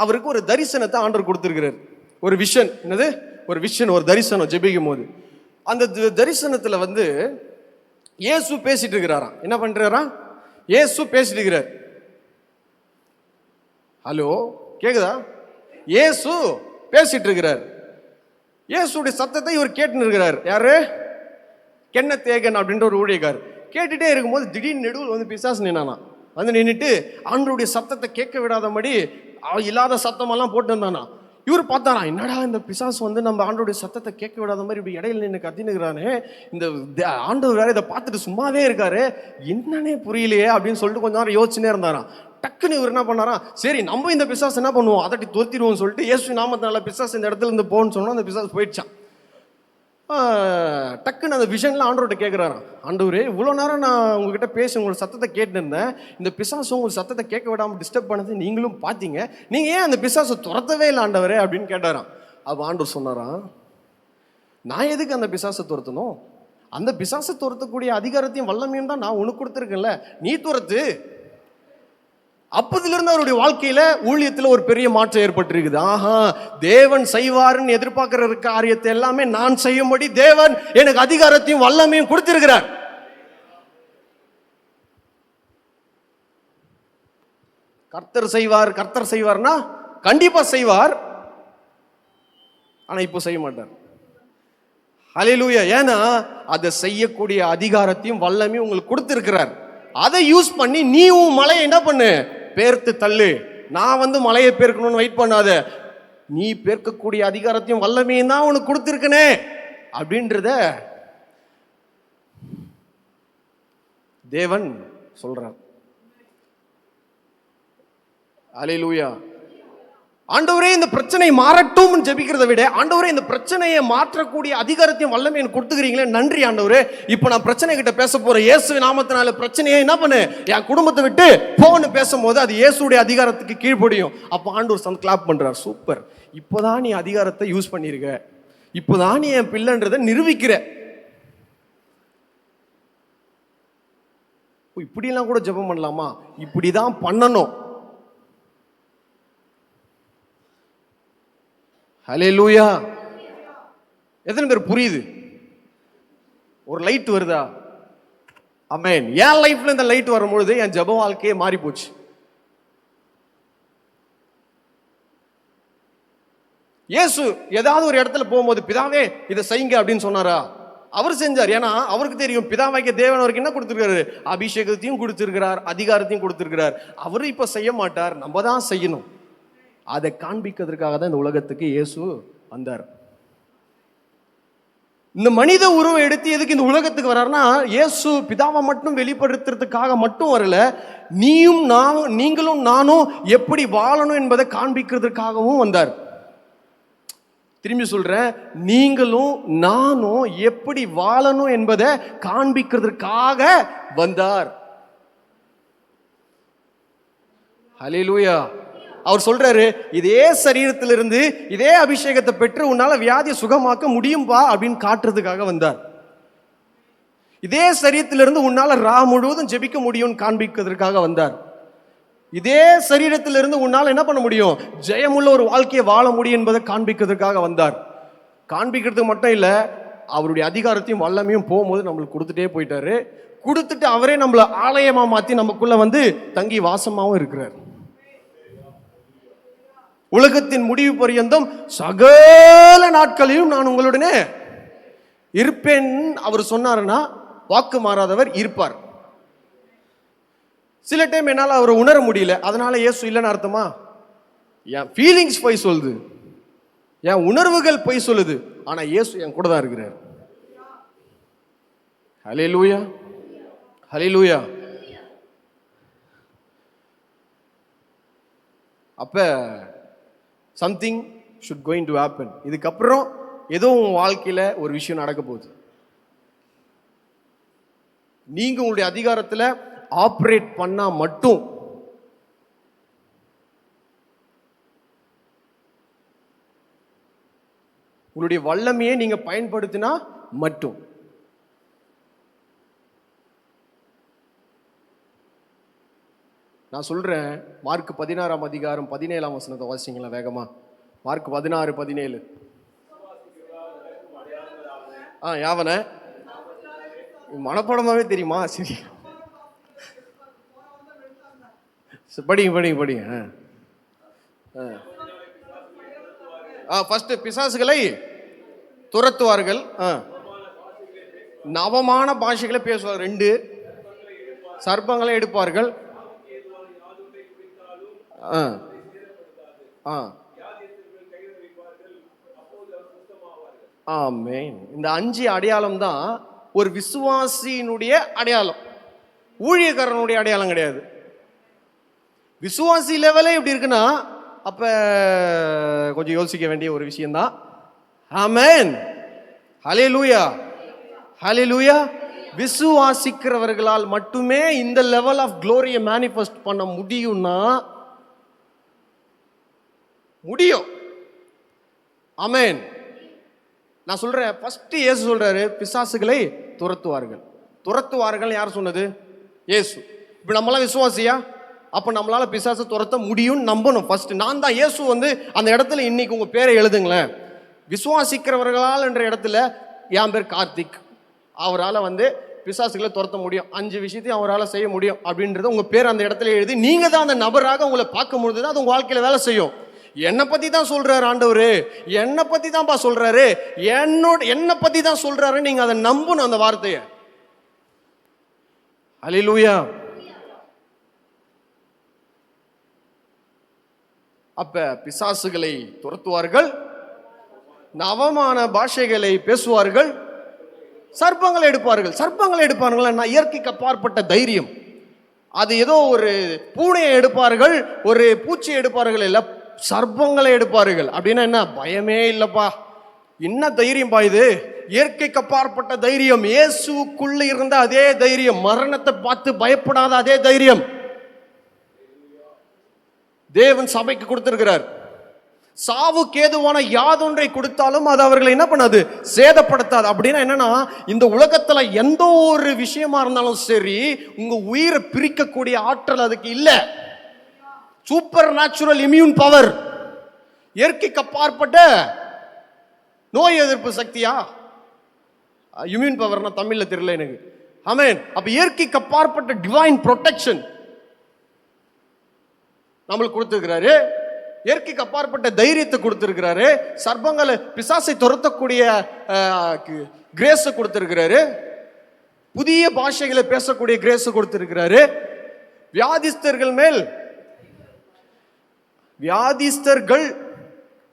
அவருக்கு ஒரு தரிசனத்தை ஆண்டவர் கொடுத்திருக்கிறார். ஒரு விஷன். என்னது? ஒரு விஷன், ஒரு தரிசனம். ஜெபிக்கும் போது அந்த தரிசனத்துல வந்து இயேசு பேசிட்டு இருக்கிறாராம். என்ன பண்றாராம்? இயேசு பேசிட்டு இருக்கிறார். ஹலோ கேக்குதா? இயேசு பேசிட்டு இருக்கிறார். இயேசுடைய சத்தத்தை இவர் கேட்டு இருக்கிறார். யாரு? கென்னத் ஹேகன் அப்படின்ற ஒரு ஊழியக்காரர். கேட்டுட்டே இருக்கும்போது திடீர்னு நெடுவில் வந்து பிசாசு நின்னானா. வந்து நின்றுட்டு ஆண்டவருடைய சத்தத்தை கேட்க விடாதபடி இல்லாத சத்தமெல்லாம் போட்டு இருந்தானா. இவர் பார்த்தாரா, என்னடா இந்த பிசாசு வந்து நம்ம ஆண்டவருடைய சத்தத்தை கேட்க விடாத மாதிரி இப்படி இடையில நின்று கத்தினுக்கிறானே, இந்த ஆண்டவர் வேற இதை பார்த்துட்டு சும்மாவே இருக்காரு, என்னன்னே புரியலையே அப்படின்னு சொல்லிட்டு கொஞ்ச நேரம் யோசிச்சுனே இருந்தாராம். டக்குன்னு இவர் என்ன பண்ணாரா, சரி நம்ம இந்த பிசாசு என்ன பண்ணுவோம், அதட்டி துரத்திடுவோம் சொல்லிட்டு இயேசு நாமத்தினால பிசாசு இந்த இடத்துல இருந்து போன்னு சொன்னா அந்த பிசாசு போயிடுச்சான். டக்குன்னு அந்த விஷன்ல ஆண்டவர்கிட்ட கேட்குறாராம், ஆண்டவரே இவ்வளோ நேரம் நான் உங்ககிட்ட பேசி உங்களோட சத்தத்தை கேட்டு இருந்தேன், இந்த பிசாசும் உங்கள் சத்தத்தை கேட்க விடாமல் டிஸ்டர்ப் பண்ணது நீங்களும் பார்த்தீங்க, நீங்கள் ஏன் அந்த பிசாசை துரத்தவே இல்லை ஆண்டவரே அப்படின்னு கேட்டாராம். அப்போ ஆண்டவர் சொன்னாராம், நான் எதுக்கு அந்த பிசாசை துரத்தணும், அந்த பிசாசை துரத்தக்கூடிய அதிகாரத்தையும் வல்லமையும் தான் நான் உனக்கு கொடுத்துருக்கேன்ல, நீ துரத்து. அப்பதிலிருந்து அவருடைய வாழ்க்கையில ஊழியத்துல ஒரு பெரிய மாற்றம் ஏற்பட்டிருக்குது. ஆஹா, தேவன் செய்வாருன்னு எதிர்பார்க்கிற காரியத்தை எல்லாமே நான் செய்யும்படி தேவன் எனக்கு அதிகாரத்தையும் வல்லமையும் கொடுத்திருக்கிறார். கர்த்தர் செய்வார், கர்த்தர் செய்வார்னா கண்டிப்பா செய்வார், ஆனா இப்போ செய்ய மாட்டார். ஹல்லேலூயா. ஏன்னா அதை செய்யக்கூடிய அதிகாரத்தையும் வல்லமையும் உங்களுக்கு கொடுத்திருக்கிறார். அதை யூஸ் பண்ணி நீ உன் மலையை என்ன பண்ணு, பேர்த்து தள்ளு. நான் வந்து மலையை பேர்க்கணும்னு வெயிட் பண்ணாத, நீ பேர்க்கக்கூடிய அதிகாரத்தையும் வல்லமையும் தான் உனக்கு கொடுத்திருக்கனே அப்படின்றத தேவன் சொல்றார். அல்லேலூயா. ஆண்டவரே இந்த பிரச்சனை மாறட்டும் ஜெபிக்கிறதை விட, ஆண்டவரே இந்த பிரச்சனையை மாற்றக்கூடிய அதிகாரத்தையும் வல்லமை எனக்கு கொடுத்துக்கிறீங்களே, நன்றி ஆண்டவரே. இப்போ நான் பிரச்சனை கிட்ட பேச போறேன், இயேசு நாமத்தினால பிரச்சனையை என்ன பண்ணு, என் குடும்பத்தை விட்டு போன்னு பேசும்போது அது இயேசுடைய அதிகாரத்துக்கு கீழ்ப்படியும். அப்போ ஆண்டவர் சம் கிளாப் பண்றார், சூப்பர், இப்போதான் நீ அதிகாரத்தை யூஸ் பண்ணிருக்க, இப்போதான் நீ என் பிள்ளைன்றதை நிரூபிக்கிற. இப்படிலாம் கூட ஜெபம் பண்ணலாமா? இப்படிதான் பண்ணணும். ஹல்லேலூயா. எத்தனை பேர் புரியுது? ஒரு லைட் வருதா? ஆமென். என் லைஃப்ல இந்த லைட் வரும்பொழுது என் ஜெப வாழ்க்கையே மாறி போச்சு. இயேசு ஏதாவது ஒரு இடத்துல போகும்போது பிதாவே இதை செய்யுங்க அப்படின்னு சொன்னாரா? அவர் செஞ்சார். ஏன்னா அவருக்கு தெரியும் பிதாவாகிய தேவன் அவருக்கு என்ன கொடுத்திருக்காரு, அபிஷேகத்தையும் கொடுத்திருக்கிறார், அதிகாரத்தையும் கொடுத்திருக்கிறார். அவரு இப்ப செய்ய மாட்டார், நம்ம தான் செய்யணும். அதை காண்பிக்கிறதுக்காக தான் இந்த உலகத்துக்கு இயேசு வந்தார். இந்த மனித உருவம் எடுத்து எதுக்கு இந்த உலகத்துக்கு வர்றாருன்னா, இயேசு பிதாவை மட்டும் வெளிப்படுத்துறதுக்காக மட்டும் வரல, நீங்களும் நானும் எப்படி வாழணும் என்பதை காண்பிக்கிறதுக்காகவும் வந்தார். திரும்பி சொல்றேன், நீங்களும் நானும் எப்படி வாழணும் என்பதை காண்பிக்கிறதுக்காக வந்தார். ஹல்லேலூயா. அவர் சொல்றாரு, இதே சரீரத்திலிருந்து இதே அபிஷேகத்தை பெற்று உன்னால வியாதியை சுகமாக்க முடியும்பா அப்படின்னு காட்டுறதுக்காக வந்தார். இதே சரீரத்திலிருந்து உன்னால முழுவதும் ஜெபிக்க முடியும்னு காண்பிக்கிறதுக்காக வந்தார். இதே சரீரத்திலிருந்து உன்னால என்ன பண்ண முடியும், ஜெயமுள்ள ஒரு வாழ்க்கையை வாழ முடியும் என்பதை காண்பிக்கிறதுக்காக வந்தார். காண்பிக்கிறதுக்கு மட்டும் இல்ல, அவருடைய அதிகாரத்தையும் வல்லமையும் போகும்போது நம்மளுக்கு கொடுத்துட்டே போயிட்டாரு. கொடுத்துட்டு அவரே நம்மள ஆலயமா மாத்தி நமக்குள்ள வந்து தங்கி வாசமாவும் இருக்கிறார். உலகத்தின் முடிவு பரியந்தம் சகல நாட்களிலும் நான் உங்களுடனே இருப்பேன் அவர் சொன்னாருன்னா, வாக்கு மாறாதவர் இருப்பார். சில டைம் என்னால் அவரை உணர முடியல, அதனால இயேசு இல்லைன்னு அர்த்தமா? என் ஃபீலிங்ஸ் போய் சொல்லுது, என் உணர்வுகள் போய் சொல்லுது, ஆனா இயேசு என் கூட தான் இருக்கிறார். ஹல்லேலூயா, ஹல்லேலூயா. அப்ப something should going to happen. இதுக்கப்புறம் ஏதோ உன் வாழ்க்கையில ஒரு விஷயம் நடக்க போகுது. நீங்க உங்களுடைய அதிகாரத்துல ஆப்ரேட் பண்ணா மட்டும் உங்களுடைய வல்லமையை நீங்க பயன்படுத்தினா மட்டும். நான் சொல்றேன், மார்க் 16 அதிகாரம் 17 வாசிங்களா வேகமா. மார்க் 16:17. யாவன மனப்படமாவே தெரியுமா? சரி, படிங்க. ஃபர்ஸ்ட் பிசாசுகளை துரத்துவார்கள், நவமான பாஷைகளை பேசுவார்கள், 2 சர்ப்பங்களை எடுப்பார்கள், ஆமென். இந்த 5 அடையாளம் தான் ஒரு விசுவாசியினுடைய அடையாளம், ஊழியக்காரனுடைய அடையாளம் கிடையாது. விசுவாசி லெவலே இப்படி இருக்குன்னா அப்ப கொஞ்சம் யோசிக்க வேண்டிய ஒரு விஷயம் தான். ஆமென், ஹல்லேலூயா, ஹல்லேலூயா. விசுவாசிக்கிறவர்களால் மட்டுமே இந்த லெவல் ஆஃப் க்ளோரியை மேனிஃபெஸ்ட் பண்ண முடியும்னா முடியும். ஆமென். நான் சொல்றேன், ஃபர்ஸ்ட் இயேசு சொல்றாரு பிசாசுகளை துரத்துவார்கள். யார் சொன்னது? இயேசு. இப்ப நம்மளாம் விசுவாசியா? அப்ப நம்மளால பிசாசு துரத்த முடியும் நம்பணும். ஃபர்ஸ்ட் நான் தான். இயேசு வந்து அந்த இடத்துல இன்னைக்கு உங்க பேரை எழுதுங்களேன், விசுவாசிக்கிறவர்களால் என்ற இடத்துல என் பேர் கார்த்திக், அவரால் வந்து பிசாசுகளை துரத்த முடியும், 5 விஷயத்தையும் அவரால் செய்ய முடியும் அப்படின்றத உங்க பேர் அந்த இடத்துல எழுதி நீங்க தான் அந்த நபராக உங்களை பார்க்கும் பொழுது தான் அது உங்க வாழ்க்கையில வேலை செய்யும். என்னை பத்தி தான் சொல்றாரு ஆண்டவரு, என்னை பத்தி தான்ப்பா சொல்றாரு, என்னை பத்தி தான் சொல்றாரு, நீங்க அதை நம்பணும் அந்த வார்த்தையை. ஹல்லேலூயா. அப்ப பிசாசுகளை துரத்துவார்கள், நவமான பாஷைகளை பேசுவார்கள், சர்ப்பங்களை எடுப்பார்கள். நான் இயற்கைக்கு அப்பாற்பட்ட தைரியம். அது ஏதோ ஒரு பூனையை எடுப்பார்கள், ஒரு பூச்சியை எடுப்பார்கள் இல்ல, சர்ப்பங்களை எடுப்பார்கள். அப்படின்னா என்ன? பயமே இல்லப்பா, என்ன தைரியம் பா இது, இயற்கைக்கு அப்பாற்பட்ட தைரியம், இயேசுக்குள்ள இருந்த அதே தைரியம், மரணத்தை பார்த்து பயப்படாத அதே தைரியம் தேவன் சபைக்கு கொடுத்திருக்கிறார். சாவுக்கு ஏதுவான யாதொன்றை கொடுத்தாலும் அது அவர்களை என்ன பண்ணாது? சேதப்படுத்தாது. அப்படின்னா என்னன்னா, இந்த உலகத்துல எந்த ஒரு விஷயமா இருந்தாலும் சரி, உங்க உயிரை பிரிக்கக்கூடிய ஆற்றல் அதுக்கு இல்ல. சூப்பர் நேச்சுரல் இம்யூன் பவர், இயற்கைக்கு அப்பாற்பட்ட நோய் எதிர்ப்பு சக்தியா? இம்யூன் பவர்னா தமிழ்ல தெரியல எனக்கு. ஆமென். அப்ப இயற்கைக்கு அப்பாற்பட்ட டிவைன் ப்ரொடெக்ஷன் நம்மளுக்கு கொடுத்திருக்கிறாரு. இயற்கைக்கு அப்பாற்பட்ட தைரியத்தை கொடுத்திருக்கிறாரு. சர்ப்பங்களை பிசாசை துரத்தக்கூடிய கிரேஸ் கொடுத்திருக்கிறாரு. புதிய பாஷைகளை பேசக்கூடிய கிரேஸ் கொடுத்திருக்கிறாரு. வியாதிஸ்தர்கள் மேல், வியாதிஸ்தர்கள்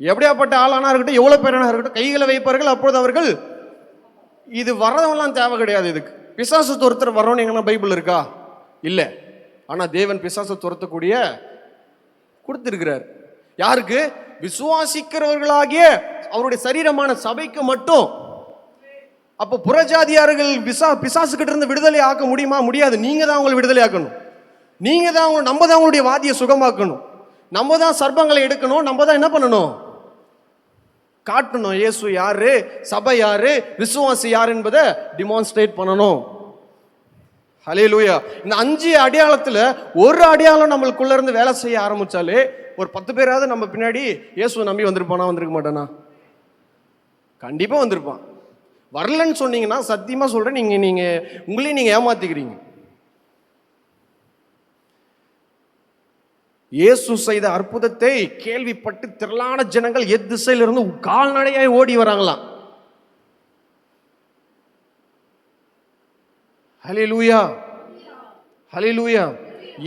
எப்படியாப்பட்ட ஆளானா இருக்கட்டும், எவ்வளவு பேரானா இருக்கட்டும், கைகளை வைப்பார்கள், அப்பொழுது அவர்கள். இது வரதெல்லாம் தேவை கிடையாது. இதுக்கு பிசாசு துரத்துற வரணும் எங்கன்னா பைபிள் இருக்கா? இல்ல. ஆனா தேவன் பிசாசு துரத்தக்கூடிய கொடுத்திருக்கிறார். யாருக்கு? விசுவாசிக்கிறவர்களாகிய அவருடைய சரீரமான சபைக்கு மட்டும். அப்ப புறஜாதியார்கள் பிசாசு கிட்ட இருந்து விடுதலை ஆக்க முடியுமா? முடியாது. நீங்க தான் அவங்களை விடுதலை ஆக்கணும். நீங்க தான், நம்ம தான் அவங்களுடைய வாதியை சுகமாக்கணும். நம்ம தான் சர்ப்பங்களை எடுக்கணும். நம்ம தான் என்ன பண்ணணும்? காட்டணும். இயேசு யாரு, சபை யாரு, விசுவாசி யாரு என்பதை டிமான்ஸ்ட்ரேட் பண்ணணும். ஹல்லேலூயா. இந்த 5 அடையாளத்துல ஒரு அடையாளம் நம்மளுக்குள்ள இருந்து வேலை செய்ய ஆரம்பிச்சாலே ஒரு 10 பேராவது நம்ம பின்னாடி இயேசுவை நம்பி வந்திருப்பானா? வந்திருக்க மாட்டானா? கண்டிப்பா வந்திருப்பான். வரலன்னு சொன்னீங்கன்னா சத்தியமா சொல்றேன், நீங்க உங்களையும் நீங்க ஏமாத்திக்கிறீங்க. இயேசு செய்த அற்புதத்தை கேள்விப்பட்டு திரளான ஜனங்கள் எத்திசையிலிருந்து கால்நடையாய் ஓடி வராங்களாம். ஹல்லேலூயா, ஹல்லேலூயா.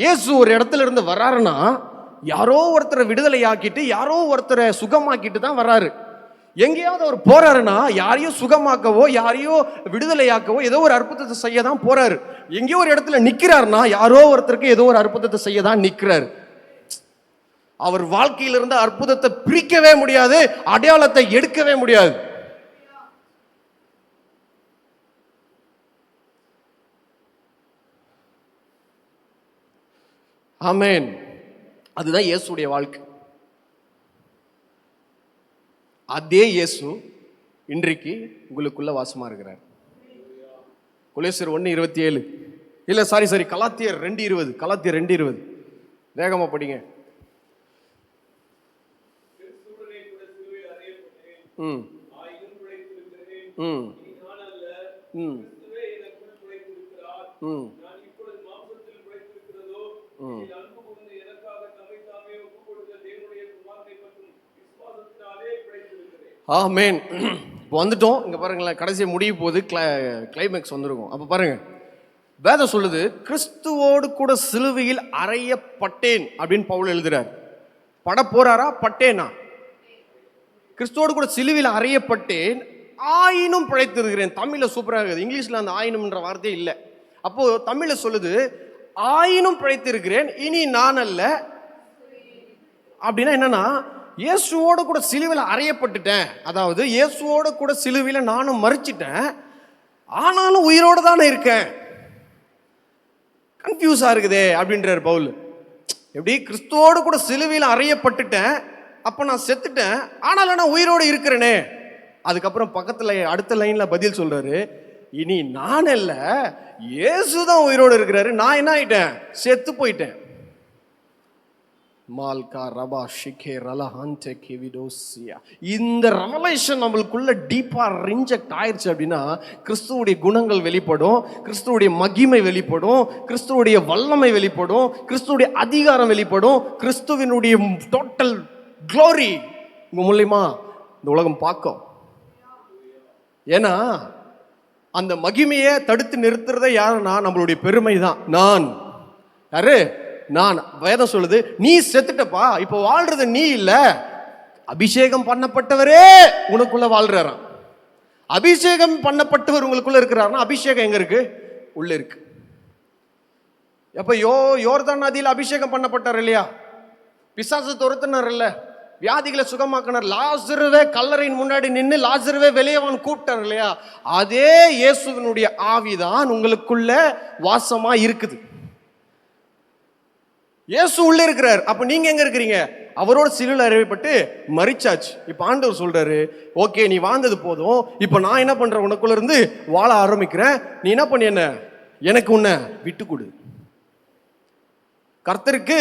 இயேசு ஒரு இடத்துல இருந்து வர்றாருன்னா யாரோ ஒருத்தரை விடுதலை ஆக்கிட்டு, யாரோ ஒருத்தரை சுகமாக்கிட்டு தான் வர்றாரு. எங்கேயாவது அவர் போறாருன்னா யாரையோ சுகமாக்கவோ, யாரையோ விடுதலையாக்கவோ, ஏதோ ஒரு அற்புதத்தை செய்ய தான் போறாரு. எங்கேயோ ஒரு இடத்துல நிக்கிறாருன்னா யாரோ ஒருத்தருக்கு ஏதோ ஒரு அற்புதத்தை செய்ய தான் நிக்கிறாரு. அவர் வாழ்க்கையில் இருந்த அற்புதத்தை பிரிக்கவே முடியாது, அடையாளத்தை எடுக்கவே முடியாது. ஆமென். அதுதான் இயேசுடைய வாழ்க்கை. அதே இயேசு இன்றைக்கு உங்களுக்குள்ள வாசமா இருக்கிறார். கொலோசியர் 1:27 இல்ல சாரி கலாத்தியர் 2:20. கலாத்தியர் 2:20 வேகமா படிங்க. ஆமென். இப்போ வந்துட்டோம். இங்க பாருங்களேன், கடைசி முடிய போது கிளைமேக்ஸ் வந்திருக்கும். அப்ப பாருங்க, வேதம் சொல்லுது, கிறிஸ்துவோடு கூட சிலுவையில் அறையப்பட்டேன் அப்படின்னு பவுல் எழுதுறார். பட போறாரா? பட்டேனா? கிறிஸ்துவோடு கூட சிலுவையில் அறையப்பட்டேன், ஆயினும் பிழைத்திருக்கிறேன். தமிழ்ல சூப்பராக இருக்குது. இங்கிலீஷ்ல அந்த ஆயினும்ன்ற வார்த்தையே இல்லை. அப்போ தமிழ்ல சொல்லுது, ஆயினும் பிழைத்திருக்கிறேன், இனி நான் அல்ல. அப்படின்னா என்னன்னா, இயேசுவோட கூட சிலுவையில் அறையப்பட்டுட்டேன். அதாவது இயேசுவோட கூட சிலுவையில் நானும் மரிச்சிட்டேன், ஆனாலும் உயிரோட தானே இருக்கேன். கன்ஃபியூஸா இருக்குதே அப்படின்றார் பவுல். எப்படி? கிறிஸ்துவோடு கூட சிலுவையில் அறையப்பட்டுட்டேன், அப்ப நான் செத்துட்டேன், ஆனாலும் நான் உயிரோடு இருக்கிறேனே. அதுக்கப்புறம் பக்கத்துல அடுத்த லைன்ல பதில் சொல்றாரு, இனி நான் அல்ல, இயேசுதான் உயிரோடு இருக்கிறாரு, நான் என்ன ஆயிட்டேன்? செத்து போயிட்டேன். இந்த ரெவலேஷன் நம்மளுக்குள்ள டீப்பா ரிஞ்செக்ட் ஆயிடுச்சு அப்படின்னா, கிறிஸ்துவுடைய குணங்கள் வெளிப்படும், கிறிஸ்துவுடைய மகிமை வெளிப்படும், கிறிஸ்துவுடைய வல்லமை வெளிப்படும், கிறிஸ்துவுடைய அதிகாரம் வெளிப்படும், கிறிஸ்துவினுடைய டோட்டல் க்ளோரி உங்க மூலியமா இந்த உலகம் பார்க்கும். ஏன்னா அந்த மகிமையை தடுத்து நிறுத்துறதே யாருன்னா நம்மளுடைய பெருமை தான். நான் யாரு? நான். வேதம் சொல்லுது, நீ செத்துட்டப்பா, இப்ப வாழ்றது நீ இல்ல, அபிஷேகம் பண்ணப்பட்டவரே உனக்குள்ள வாழ்றாராம். அபிஷேகம் பண்ணப்பட்டவர் உங்களுக்குள்ள இருக்கிறாருன்னா அபிஷேகம் எங்க இருக்கு? உள்ள இருக்கு. எப்ப யோர்தான் நதியில் அபிஷேகம் பண்ணப்பட்டார் இல்லையா? பிசாசு துரத்தினார் இல்ல, வியாதிகளை சுகமாக்கினார், லாசருவே கல்லறையின் முன்னாடி நின்று லாசருவே வெளியவன் கூப்பிட்டார் இல்லையா, அதே இயேசுவினுடைய ஆவிதான் உங்களுக்குள்ள வாசமா இருக்குது. இயேசு உள்ள இருக்கிறார். அப்ப நீங்க எங்க இருக்கிறீங்க? அவரோட சிலுவையில் அறையப்பட்டு மரிச்சாச்சு. இப்ப ஆண்டவர் சொல்றாரு, ஓகே நீ வாழ்ந்தது போதும், இப்ப நான் என்ன பண்றேன், உனக்குள்ள இருந்து வாழ ஆரம்பிக்கிறேன். நீ என்ன பண்ணி என்ன எனக்கு உன்னை விட்டு கொடு, கர்த்தருக்கு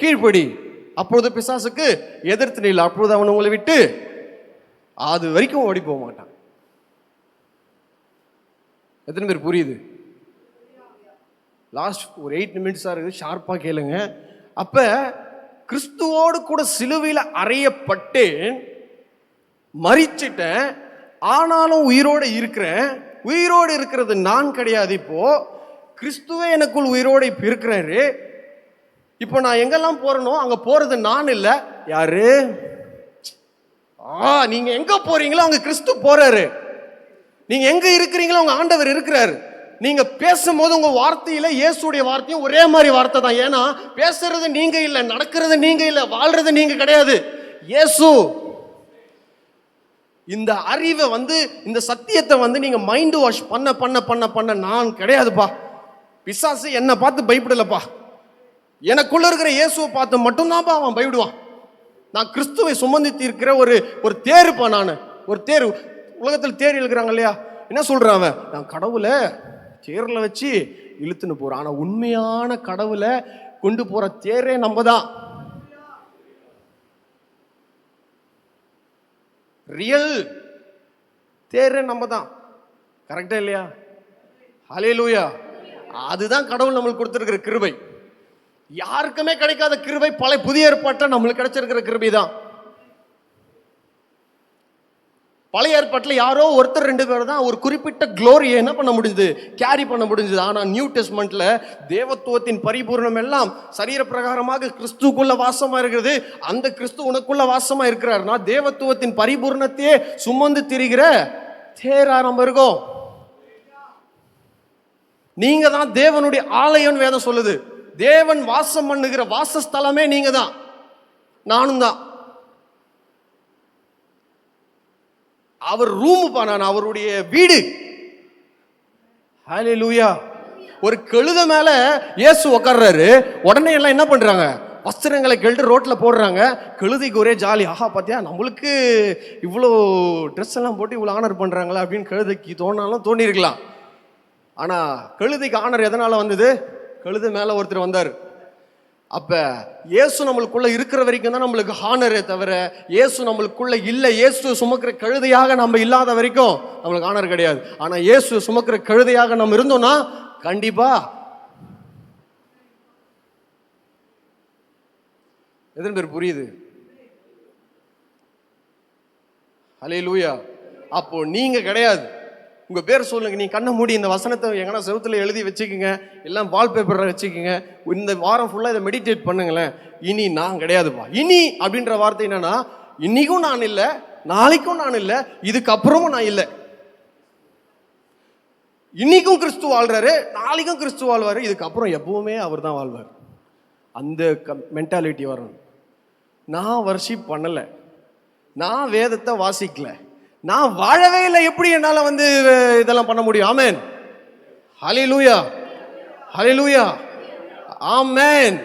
கீழ்ப்படி, அப்பொழுது பிசாசுக்கு எதிர்த்து நில், அப்பொழுது அவன் உங்களை விட்டு அது வரைக்கும் ஓடி போக மாட்டான். எத்தனை பேர் புரியுது? லாஸ்ட் ஒரு 8 நிமிட்ஸா இருக்குது, ஷார்ப்பா கேளுங்க. அப்ப கிறிஸ்துவோடு கூட சிலுவையில் அறையப்பட்டேன், மரிச்சிட்டேன், ஆனாலும் உயிரோடு இருக்கிறேன். உயிரோடு இருக்கிறது நான் கிடையாது, இப்போ கிறிஸ்துவே எனக்குள் உயிரோடு இப்ப இருக்கிறாரு. இப்போ நான் எங்கெல்லாம் போறனோ அங்க போறது நான் இல்ல, யாரு? நீங்க எங்க போறீங்களோ அங்க கிறிஸ்து போறாரு. நீங்க எங்க இருக்கிறீங்களோ உங்க ஆண்டவர் இருக்கிறாரு. நீங்க பேசும்போது உங்க வார்த்தையில இயேசுடைய வார்த்தையும் ஒரே மாதிரி வார்த்தை தான். ஏன்னா பேசுறது நீங்க இல்ல, நடக்கிறது நீங்க இல்ல, வாழ்றது நீங்க கிடையாது, இயேசு. இந்த அறிவை இந்த சத்தியத்தை நீங்க மைண்ட் வாஷ் பண்ண பண்ண பண்ண பண்ண நான் கிடையாதுப்பா, பிசாசு என்னை பார்த்து பயப்படலப்பா, எனக்குள்ள இருக்கிற இயேசுவை பார்த்து மட்டும்தான்ப்பா அவன் பயப்படுவான். நான் கிறிஸ்துவை சுமந்தித்து இருக்கிற ஒரு தேருப்பா, நான் ஒரு தேர். உலகத்தில் தேர் இழுக்கிறாங்க இல்லையா, என்ன சொல்றான் அவன், நான் கடவுளை தேர்ல வச்சு இழுத்துன்னு போறான். ஆனா உண்மையான கடவுளை கொண்டு போற தேரே நம்ம தான். ரியல் தேரே நம்ம தான். கரெக்டா இல்லையா? ஹல்லேலூயா. அதுதான் கடவுள் நம்மளுக்கு கொடுத்திருக்கிற கிருபை. யாருக்குமே கிடைக்காத கிருபை, புதிய ஏற்பாட்டில் நம்மளுக்கு கிடைச்சிருக்கிற கிருபை தான். பழைய ஏற்பாட்டில் யாரோ ஒருத்தர் 2 பேர் தான் ஒரு குறிப்பிட்ட குளோரியை என்ன பண்ண முடிஞ்சது, கேரி பண்ண முடிஞ்சது. ஆனால் நியூ டெஸ்ட்மெண்ட்ல தேவத்துவத்தின் பரிபூர்ணம் எல்லாம் சரீர பிரகாரமாக கிறிஸ்துக்குள்ள வாசமா இருக்கிறது. அந்த கிறிஸ்து உனக்குள்ள வாசமா இருக்கிறாருன்னா தேவத்துவத்தின் பரிபூர்ணத்தையே சுமந்து திரிகிற தேரா நம்ம இருக்கோம். நீங்க தான் தேவனுடைய ஆலயம் வேதம் சொல்லுது. தேவன் வாசம் பண்ணுகிற வாசஸ்தலமே நீங்க தான், நானும் தான். அவர் ரூம் நான் அவருடைய வீடு. ஹல்லேலூயா. ஒரு கழுத மேல இயேசு உட்கார்றாரு. உடனே எல்லாம் என்ன பண்றாங்க, வஸ்திரங்களை கழட்டி ரோட்ல போடுறாங்க. கழுதைக்கு ஒரே ஜாலி, ஆஹா பாத்தியா நம்மளுக்கு இவ்வளோ ட்ரெஸ் எல்லாம் போட்டு இவ்வளோ ஆனர் பண்றாங்களா அப்படின்னு கழுதைக்கு தோணாலும் தோணிருக்கலாம். ஆனா கழுதைக்கு ஆனர் எதனால வந்தது, கழுதை மேல ஒருத்தர் வந்தார். அப்ப இயேசு நம்மளுக்குள்ள இருக்கிற வரைக்கும் தான் நம்மளுக்கு ஹானரே தவிர, இயேசு நம்மளுக்குள்ள இல்லை, இயேசு சுமக்கிற கழுதையாக நம்ம இல்லாத வரைக்கும் நம்மளுக்கு ஹானர் கிடையாது. ஆனா இயேசு சுமக்கிற கழுதையாக நம்ம இருந்தோம்னா கண்டிப்பா. எத்தனை பேர் புரியுது? ஹல்லேலூயா. அப்போ நீங்க கிடையாது. உங்க பேர் சொல்லுங்க, நீ கண்ணை மூடி இந்த வசனத்தை எங்கன்னா செவுத்துல எழுதி வச்சுக்கோங்க, எல்லாம் வால்பேப்பர்ல வச்சுக்கோங்க. இந்த வாரம் ஃபுல்லா இதை மெடிடேட் பண்ணுங்களேன். இனி நான் கிடையாதுப்பா. இனி அப்படின்ற வார்த்தை என்னன்னா, இன்னைக்கும் நான் இல்லை, நாளைக்கும் நான் இல்லை, இதுக்கப்புறமும் நான் இல்லை. இன்னைக்கும் கிறிஸ்து வாழ்றாரு, நாளைக்கும் கிறிஸ்து வாழ்வாரு, இதுக்கப்புறம் எப்பவுமே அவர் தான் வாழ்வார். அந்த மென்டாலிட்டி வரணும். நான் வர்ஷிப் பண்ணல, நான் வேதத்தை வாசிக்கல, நான் வாழவே இல்லை, எப்படி என்னால இதெல்லாம் பண்ண முடியும்? ஆமென். ஹல்லேலூயா. ஹல்லேலூயா. ஆமென்.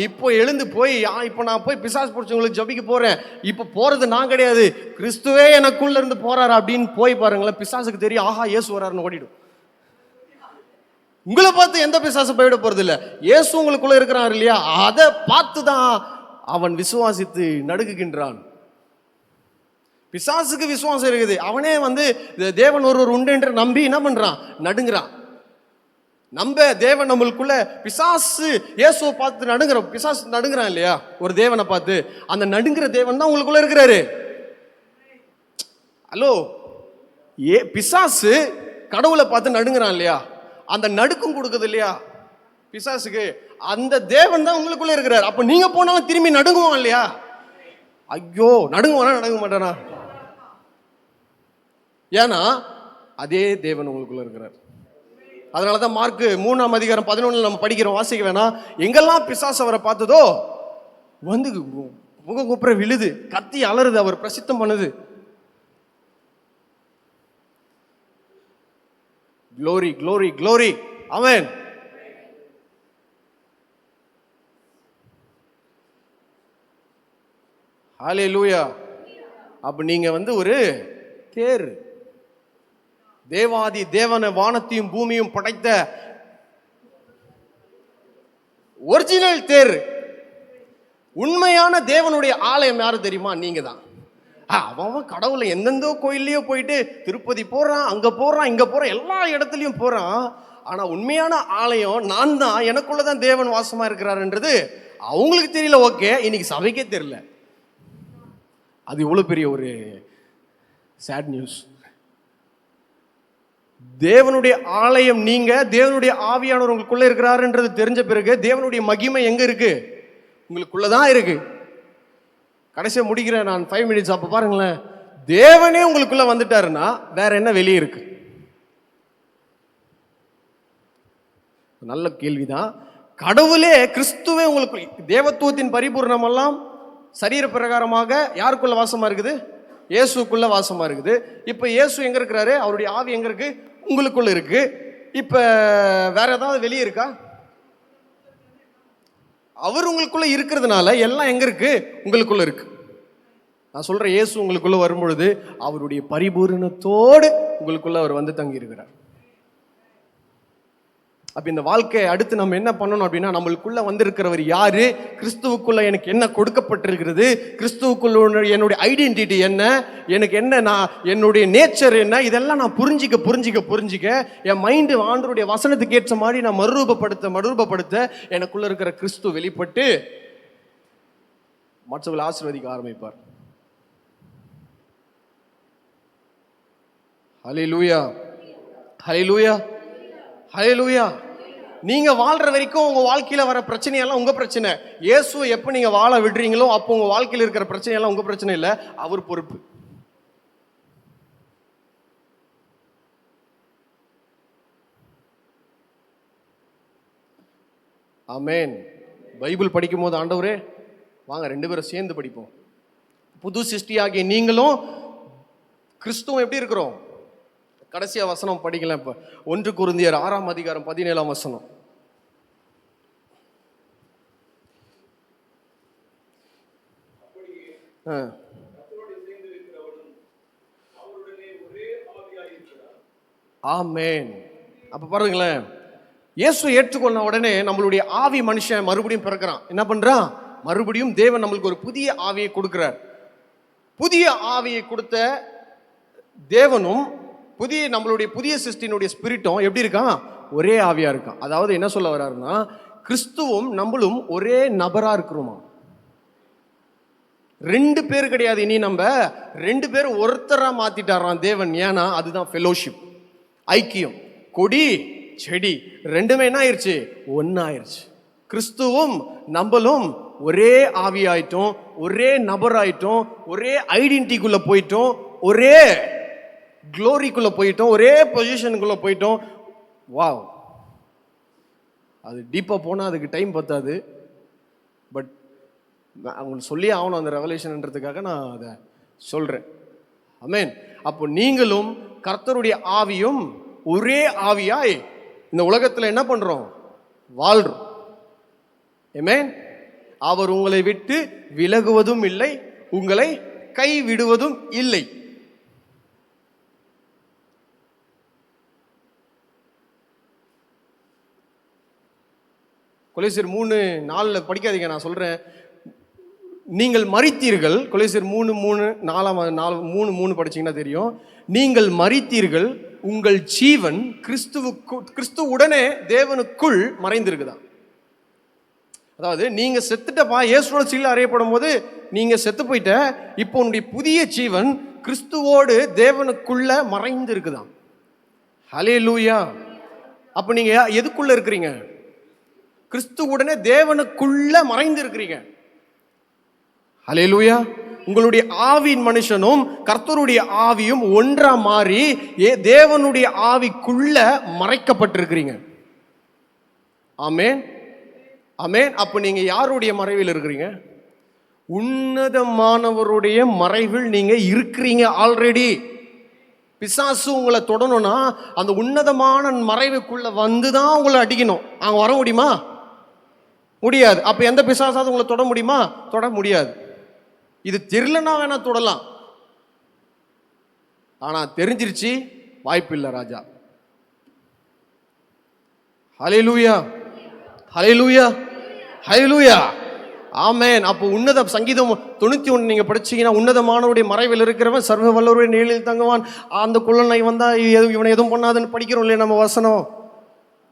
இப்போ எழுந்து போய் இப்போ நான் போய் பிசாசு பிடிச்சவங்களுக்கு ஜபிக்க போறேன். இப்போ போறது நான் கிடையாது, கிறிஸ்துவே எனக்குள்ள இருந்து போறாரு அப்படின்னு போய் பாருங்களேன். பிசாசுக்கு தெரியும், ஆஹா இயேசு வராருன்னு ஓடிடும். உங்களை பார்த்து எந்த பிசாசு போயிட போறது இல்லை, இயேசு உங்களுக்குள்ள இருக்கிறார் இல்லையா, அதை பார்த்து தான் அவன் விசுவாசித்து நடுங்குகின்றான். பிசாசுக்கு விசுவாசம் இருக்குது, அவனே தேவன் ஒருவர் உண்டு என்று நம்பி என்ன பண்றான், நடுங்கிறான். நம்ப தேவன் நம்மளுக்குள்ள, பிசாசு இயேசுவை பார்த்து நடுங்கிறோம், பிசாசு நடுங்கிறான் இல்லையா ஒரு தேவனை பார்த்து, அந்த நடுங்கிற தேவன் தான் உங்களுக்குள்ள இருக்கிறாரு. ஹலோ, பிசாசு கடவுளை பார்த்து நடுங்கிறான் இல்லையா, அந்த நடுக்கம் கொடுக்குது இல்லையா பிசாசுக்கு, அந்த தேவன் தான் உங்களுக்குள்ள இருக்கிறார். அப்ப நீங்க போனாலும் திரும்பி நடுங்குவான் இல்லையா? ஐயோ, நடுங்குவானா நடுங்க மாட்டானா? ஏன்னா அதே தேவன் உங்களுக்குள்ள இருக்கிறார். அதனாலதான் மார்க் 3-ம் அதிகாரம் 11 நம்ம படிக்கிறோம், வாசிக்க வேணாம். எங்கெல்லாம் பிசாசு அவரை பார்த்ததோ வந்து முகங்குப்புற விழுது, கத்தி அலறுது, அவர் பிரசித்தம் பண்ணுது. Glory glory glory. Amen. Hallelujah. அப்ப நீங்க ஒரு தேர், தேவாதி தேவன வானத்தையும் பூமியும் படைத்த ஒரிஜினல் தேர். உண்மையான தேவனுடைய ஆலயம் யாரு தெரியுமா? நீங்க தான். அவன் கடவுளை எந்தெந்தோ கோயிலையோ போயிட்டு திருப்பதி போறான், அங்க போறான், இங்க போறான், எல்லா இடத்துலயும் போறான். ஆனா உண்மையான ஆலயம் நான் தான், எனக்குள்ளதான் தேவன் வாசமா இருக்கிறாருன்றது அவங்களுக்கு தெரியல. ஓகே, இன்னைக்கு சபைக்கே தெரியல. அது எவ்வளவு பெரிய ஒரு சேட் நியூஸ். தேவனுடைய ஆலயம் நீங்க, தேவனுடைய ஆவியானவர் உங்களுக்குள்ள இருக்கிறாருன்றது தெரிஞ்ச பிறகு தேவனுடைய மகிமை எங்க இருக்கு? உங்களுக்குள்ளதான் இருக்கு. கடைசியா முடிக்கிறேன் நான் 5 minutes. அப்ப பாருங்களேன், தேவனே உங்களுக்குள்ள வந்துட்டாருன்னா வேற என்ன வெளியே இருக்கு? நல்ல கேள்விதான். கடவுளே, கிறிஸ்துவே உங்களுக்கு, தேவத்துவத்தின் பரிபூர்ணம் எல்லாம் சரீர பிரகாரமாக யாருக்குள்ள வாசமா இருக்குது? இயேசுக்குள்ள வாசமா இருக்குது. இப்ப இயேசு எங்க இருக்கிறாரு? அவருடைய ஆவி எங்க இருக்கு? உங்களுக்குள்ள இருக்கு. இப்ப வேற ஏதாவது வெளியே இருக்கா? அவர் உங்களுக்குள்ள இருக்கிறதுனால எல்லாம் எங்க இருக்கு? உங்களுக்குள்ள இருக்கு. நான் சொல்றேன், இயேசு உங்களுக்குள்ள வரும்பொழுது அவருடைய பரிபூரணத்தோடு உங்களுக்குள்ள அவர் வந்து தங்கி இருக்கிறார். அப்ப இந்த வாழ்க்கையை அடுத்து நம்ம என்ன பண்ணணும் அப்படின்னா, நம்மளுக்குள்ள வந்திருக்கிறவர் யாரு, கிறிஸ்துவுக்குள்ள எனக்கு என்ன கொடுக்கப்பட்டிருக்கிறது, கிறிஸ்துவுக்குள்ள என்னுடைய ஐடென்டிட்டி என்ன, எனக்கு என்ன, நான் என்னுடைய நேச்சர் என்ன, இதெல்லாம் நான் புரிஞ்சிக்க புரிஞ்சிக்க புரிஞ்சிக்க என் மைண்டு ஆண்டவருடைய வசனத்துக்கு ஏற்ற மாதிரி நான் மறுரூபப்படுத்த எனக்குள்ள இருக்கிற கிறிஸ்து வெளிப்பட்டு மற்றவர்கள் ஆசீர்வதிக்க ஆரம்பிப்பார். ஹல்லேலூயா, ஹல்லேலூயா, ஹல்லேலூயா. நீங்க வாழ்ற வரைக்கும் உங்க வாழ்க்கையில வர பிரச்சனையெல்லாம் உங்க பிரச்சனை. இயேசுவை எப்ப நீங்க வாழ விடுறீங்களோ அப்போ உங்க வாழ்க்கையில் இருக்கிற பிரச்சனையெல்லாம் உங்க பிரச்சனை இல்லை, அவர் பொறுப்பு. ஆமென். பைபிள் படிக்கும் போது ஆண்டவரே வாங்க 2 பேரும் சேர்ந்து படிப்போம். புது சிருஷ்டியாகிய நீங்களும் கிறிஸ்துவும் எப்படி இருக்கிறோம்? கடைசியா வசனம் படிக்கலாம். இப்ப 1 கொரிந்தியர் 6ஆம் அதிகாரம் 17ஆம் வசனம். ஆமென். அப்ப பாருங்களேன், இயேசு ஏற்றுக்கொண்ட உடனே நம்மளுடைய ஆவி மனுஷன் மறுபடியும் பிறக்கிறான். என்ன பண்றான்? மறுபடியும் தேவன் நம்மளுக்கு ஒரு புதிய ஆவியை கொடுக்கிறார். புதிய ஆவியை கொடுத்த தேவனும் நம்மளுடைய புதிய சிருஷ்டியினுடைய ஸ்பிரிட்டும் எப்படி இருக்கான்? ஒரே ஆவியா இருக்கான். அதாவது என்ன சொல்ல வர்றாருன்னா, கிறிஸ்துவும் நம்மளும் ஒரே நபரா இருக்கிறோமா. 2 பேர் கிடையாது. இனி நம்ம 2 பேர் ஒருத்தரா மாத்திட்டாராம் தேவன். ஏன்னா அதுதான் ஃபெலோஷிப், ஐக்கியம். கொடி செடி ரெண்டுமே என்ன ஆயிருச்சு? ஒன்னாயிருச்சு. கிறிஸ்துவும் நம்மளும் ஒரே ஆவியாயிட்டோம், ஒரே நபராயிட்டோம், ஒரே ஐடென்டிட்டிக்குள்ள போயிட்டோம், ஒரே க்ளோரிக்குள்ள போயிட்டோம், ஒரே பொசிஷனுக்குள்ள போயிட்டோம். வாவ், அது டீப்பா போனா அதுக்கு டைம் பத்தாது. பட் அவங்களுக்கு சொல்லி ஆகணும் அந்த ரெவலேஷன்ன்றதுக்காக நான் அதை சொல்றேன். ஆமென். அப்போ நீங்களும் கர்த்தருடைய ஆவியும் ஒரே ஆவியாய் இந்த உலகத்துல என்ன பண்றோம்? வாழ்றோம். ஆமென். அவர் உங்களை விட்டு விலகுவதும் இல்லை, உங்களை கை விடுவதும் இல்லை. கொலோசியர் 3:4 படிக்காதீங்க, நான் சொல்றேன். நீங்கள் மரித்தீர்கள். கொலோசியர் 3:3 படிச்சீங்கன்னா தெரியும். நீங்கள் மரித்தீர்கள், உங்கள் ஜீவன் கிறிஸ்துவுடனே தேவனுக்குள் மறைந்திருக்குதான். அதாவது நீங்க செத்துட்டப்பா, இயேசுவோட சிலுவையில் அறையப்படும் போது நீங்க செத்து போயிட்ட. இப்போ உன்னுடைய புதிய ஜீவன் கிறிஸ்துவோடு தேவனுக்குள்ள மறைந்து இருக்குதான். ஹல்லேலூயா. அப்ப நீங்க எதுக்குள்ள இருக்கிறீங்க? கிறிஸ்துவுடனே தேவனுக்குள்ள மறைந்து இருக்கிறீங்க. ஹல்லேலூயா. உங்களுடைய ஆவியின் மனுஷனும் கர்த்தருடைய ஆவியும் ஒன்றா மாறி தேவனுடைய ஆவிக்குள்ள மறைக்கப்பட்டிருக்கிறீங்க. ஆமென், ஆமென். அப்ப நீங்க யாருடைய மறைவில் இருக்கிறீங்க? உன்னதமானவருடைய மறைவில் நீங்க இருக்கிறீங்க ஆல்ரெடி. பிசாசு உங்களை தொடணும்னா அந்த உன்னதமான மறைவுக்குள்ள வந்துதான் உங்களை அடிக்கணும். அங்க வர முடியுமா? முடியாது. அப்ப எந்த பிசாசாவது உங்களை தொட முடியுமா? தொட முடியாது. இது தெரியலன்னா வேணா தொடலாம், ஆனா தெரிஞ்சிருச்சு, வாய்ப்பு இல்லை ராஜா. ஹல்லேலூயா, ஹல்லேலூயா, ஹல்லேலூயா, ஆமென். அப்போ உன்னத சங்கீதம் 91 நீங்க படிச்சீங்கன்னா, உன்னதமானவருடைய மறைவில் இருக்கிறவன் சர்வ வல்லவருடைய நிழலில் தங்குவான். அந்த குள்ளனை வந்தா இவனை எதுவும் பண்ணாதுன்னு படிக்கிறோம் இல்லையா நம்ம வசனம்.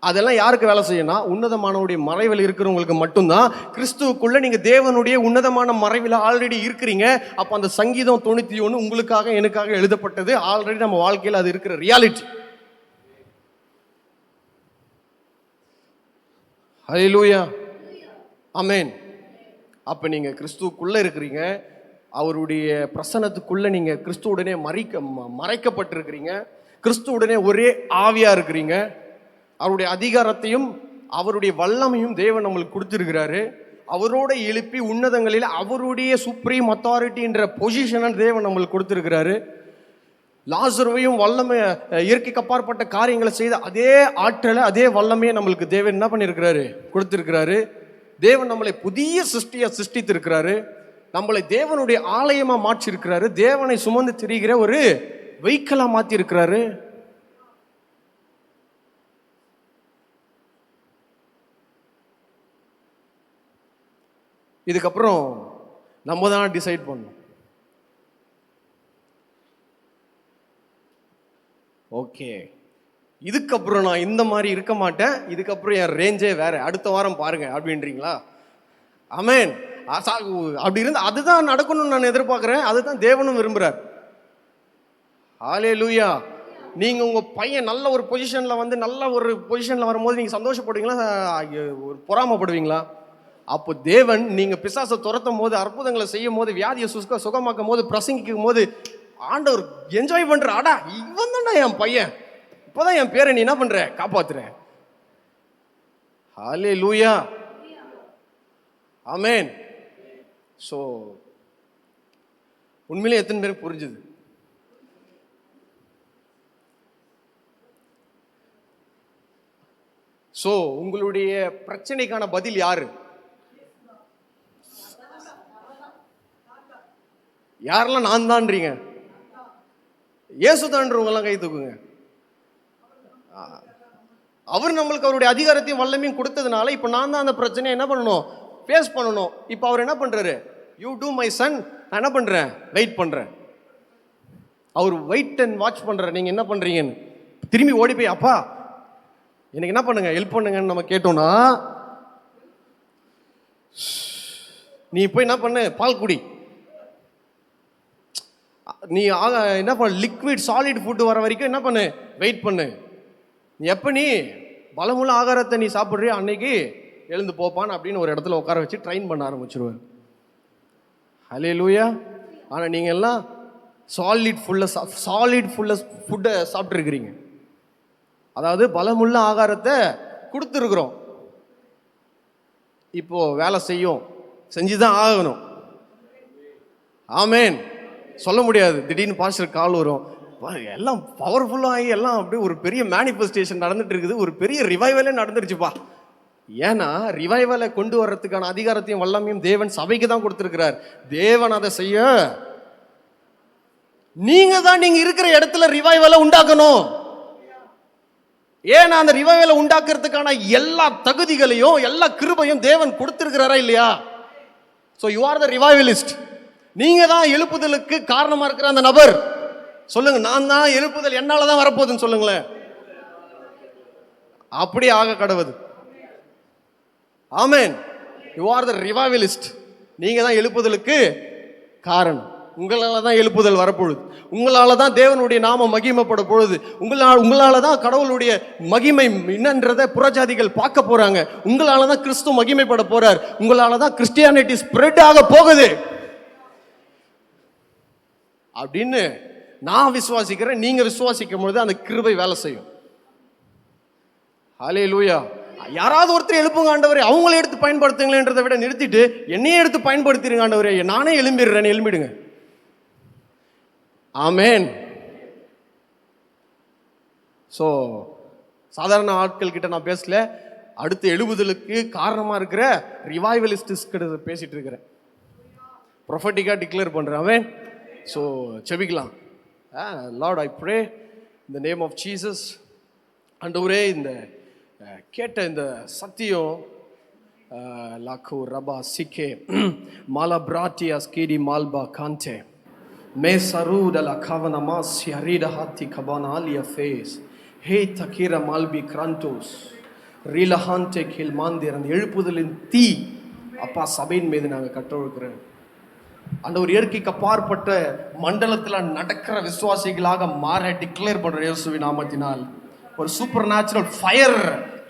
அதெல்லாம் யாருக்கு வேலை செய்யணும்னா, உன்னதமானவருடைய மறைவில் இருக்கிறவங்களுக்கு மட்டும்தான். கிறிஸ்துவுக்குள்ள நீங்க தேவனுடைய உன்னதமான மறைவில் ஆல்ரெடி இருக்கிறீங்க. அப்ப அந்த சங்கீதம் 91 உங்களுக்காக எனக்காக எழுதப்பட்டது. ஆல்ரெடி நம்ம வாழ்க்கையில் அது இருக்கிற ரியாலிட்டி. ஹல்லேலூயா, ஆமென். அப்ப நீங்க கிறிஸ்துவுக்குள்ள இருக்கிறீங்க. அவருடைய பிரசன்னத்துக்குள்ள நீங்க கிறிஸ்துவுடனே மறைக்கப்பட்டிருக்கிறீங்க. கிறிஸ்துவுடனே ஒரே ஆவியா இருக்கிறீங்க. அவருடைய அதிகாரத்தையும் அவருடைய வல்லமையும் தேவன் நம்மளுக்கு கொடுத்திருக்கிறாரு. அவரோட எழுப்பி உன்னதங்களில் அவருடைய சுப்ரீம் அத்தாரிட்டின்ற பொசிஷனை தேவன் நம்மளுக்கு கொடுத்திருக்கிறாரு. லாசருவையும் வல்லமை, இயற்கைக்கு அப்பாற்பட்ட காரியங்களை செய்த அதே ஆற்றலை, அதே வல்லமையை நம்மளுக்கு தேவன் என்ன பண்ணியிருக்கிறாரு? கொடுத்திருக்கிறாரு. தேவன் நம்மளை புதிய சிருஷ்டியா சிருஷ்டித்திருக்கிறாரு. நம்மளை தேவனுடைய ஆலயமா மாற்றி இருக்கிறாரு. தேவனை சுமந்து திரிகிற ஒரு வெஹிக்கிளா மாத்தி இருக்கிறாரு. இதுக்கப்புறம் நம்ம தான் டிசைட் பண்ணணும். ஓகே, இதுக்கப்புறம் நான் இந்த மாதிரி இருக்க மாட்டேன், இதுக்கப்புறம் என் ரேஞ்சே வேற, அடுத்த வாரம் பாருங்க அப்படின்றீங்களா? ஆமென். அப்படி இருந்து அதுதான் நடக்கணும்னு நான் எதிர்பார்க்கிறேன். அதுதான் தேவனும் விரும்புறார். ஹல்லேலூயா. நீங்க உங்க பையன் நல்ல ஒரு பொசிஷன்ல வந்து நல்ல ஒரு பொசிஷன்ல வரும்போது நீங்க சந்தோஷப்படுவீங்களா? ஒரு பொறாமப்படுவீங்களா? அப்போ தேவன் நீங்க பிசாசை துரத்தும் போது, அற்புதங்களை செய்யும் போது, வியாதியை சுகமாக்கும் போது, பிரசங்கிக்கும் போது ஆண்டவர் என்ஜாய் பண்ற. ஆடா, இவன் தான்டா என் பையன், இப்பதான் என் பேரை நீ என்ன பண்ற, காப்பாத்துற. ஹல்லேலூயா, ஆமென். சோ உண்மையிலே எத்தனை பேருக்கு புரிஞ்சுது? சோ உங்களுடைய பிரச்சனைக்கான பதில் யாரு? யாரெல்லாம் நான் தான்றீங்க? இயேசு தான்றவங்கெல்லாம் கை தூக்குங்க. அவர் நம்மளுக்கு அவருடைய அதிகாரத்தையும் வல்லமையும் கொடுத்ததுனால இப்ப நான் தான் அந்த பிரச்சனையை என்ன பண்ணணும்? ஃபேஸ் பண்ணணும். இப்ப அவர் என்ன பண்றாரு? You too my son. நான் என்ன பண்றேன்? வெயிட் பண்றேன். அவர் வெயிட் அண்ட் வாட்ச் பண்றாரு. நீங்க என்ன பண்றீங்கன்னு திரும்பி ஓடி போய், அப்பா எனக்கு என்ன பண்ணுங்க, ஹெல்ப் பண்ணுங்கன்னு நம்ம கேட்டோம்னா, நீ போய் என்ன பண்ணு, பால் குடி. நீ என்ன பண்ண, லிக்விட் சாலிட் ஃபுட் வர வரைக்கும் என்ன பண்ணு, வெயிட் பண்ணு. எப்ப நீ பலமுள்ள ஆகாரத்தை நீ சாப்பிட்றியோ அன்னைக்கு எழுந்து போப்பான் அப்படின்னு ஒரு இடத்துல உட்கார வச்சு ட்ரெயின் பண்ண ஆரம்பிச்சிருவார். ஹல்லேலூயா. ஆனா நீங்க எல்லாம் சாலிட் ஃபுல்ல ஃபுட்டை சாப்பிட்டுருக்கிறீங்க. அதாவது பலமுள்ள ஆகாரத்தை கொடுத்துருக்குறோம். இப்போ வேலை செய்யும், செஞ்சுதான் ஆகணும். ஆமென். சொல்ல முடியாது, திடீர்னு பாஸ்டர் கால் வரும், எல்லாம் பவர்ஃபுல்லாக ஆகி எல்லாம் அப்படியே ஒரு பெரிய மேனிஃபெஸ்டேஷன் நடந்துட்டு இருக்குது, ஒரு பெரிய ரிவைவலே நடந்துருச்சுப்பா. ஏன்னா ரிவைவலை கொண்டு வர்றதுக்கான அதிகாரத்தையும் வல்லமையும் தேவன் சபைக்கு தான் கொடுத்திருக்கிறார். தேவன் அதை செய்ய நீங்க தான் நீங்க இருக்கிற இடத்துல ரிவைவலை உண்டாக்கணும். ஏன்னா அந்த ரிவைவலை உண்டாக்குறதுக்கான எல்லா தகுதிகளையும் எல்லா கிருபையும் தேவன் கொடுத்திருக்கிறாரா இல்லையா? So you are the revivalist. நீங்க தான் எழுப்புதலுக்கு காரணமா இருக்கிற அந்த நபர். சொல்லுங்க, நான் தான் எழுப்புதல் என்னாலதான் வரப்போகுதுன்னு சொல்லுங்களேன். அப்படி ஆக கடவுது. Amen. You are the revivalist. நீங்க தான் எழுப்புதலுக்கு காரணம். உங்களால தான் எழுப்புதல் வரப்பொழுது, உங்களால தான் தேவனுடைய நாமம் மகிமைப்பட பொழுது, உங்களால தான் கடவுளுடைய மகிமை என்னன்றதை புறஜாதிகள் பார்க்க போறாங்க. உங்களால தான் கிறிஸ்து மகிமைப்பட போறார். உங்களால தான் கிறிஸ்டியானிட்டி ஸ்ப்ரெட் ஆக போகுது அப்படின்னு நான் விசுவாசிக்கிறேன். நீங்க விசுவாசிக்கும் பொழுது அந்த கிருபை வேலை செய்யும். ஹல்லேலூயா. யாராவது ஒருத்தர் எழுப்புங்க ஆண்டவரே, அவங்கள எடுத்து பயன்படுத்துங்களேன்றதை விட நிறுத்திட்டு என்னையே எடுத்து பயன்படுத்திடுங்க ஆண்டவரே, நானே எழும்பிடுறேன், எழும்பிடுங்க. ஆமேன். ஸோ சாதாரண ஆட்கள் கிட்ட நான் பேசல, அடுத்து எழுபதுலுக்கு காரணமாக இருக்கிற ரிவைவலிஸ்ட் கிட்ட பேசிட்டு இருக்கிறேன், ப்ரொஃபட்டிக்காக டிக்ளேர் பண்ணுறேன். ஆமென். ஸோ செபிக்கலாம். Lord, I pray in the name of Jesus. ஆண்டவரே, இந்த கேட்ட இந்த சத்தியம் லாக்கோ ரபா சிக்கே மாலா பிராட்டியா ஸ்கேடி மால்பா கான்டே மே சரூட லா கவன மாசி அரீட ஹாத்தி கபானா ஆலியா ஃபேஸ் ஹே தகீர மால்பி கிராண்டோஸ் ரீலஹான்டே கில் மாந்தேர். அந்த எழுப்புதலின் தீ அப்பா சபையின் மீது நாங்கள் கட்டொழுக்கிறேன். அந்த ஒரு இயற்கைக்கு அப்பாற்பட்ட மண்டலத்தில் நடக்கிற விசுவாசிகளாக மாற டிக்ளேர் பண்ற இயேசுவின் நாமத்தினால் ஒரு சூப்பர் நேச்சுரல் ஃபயர்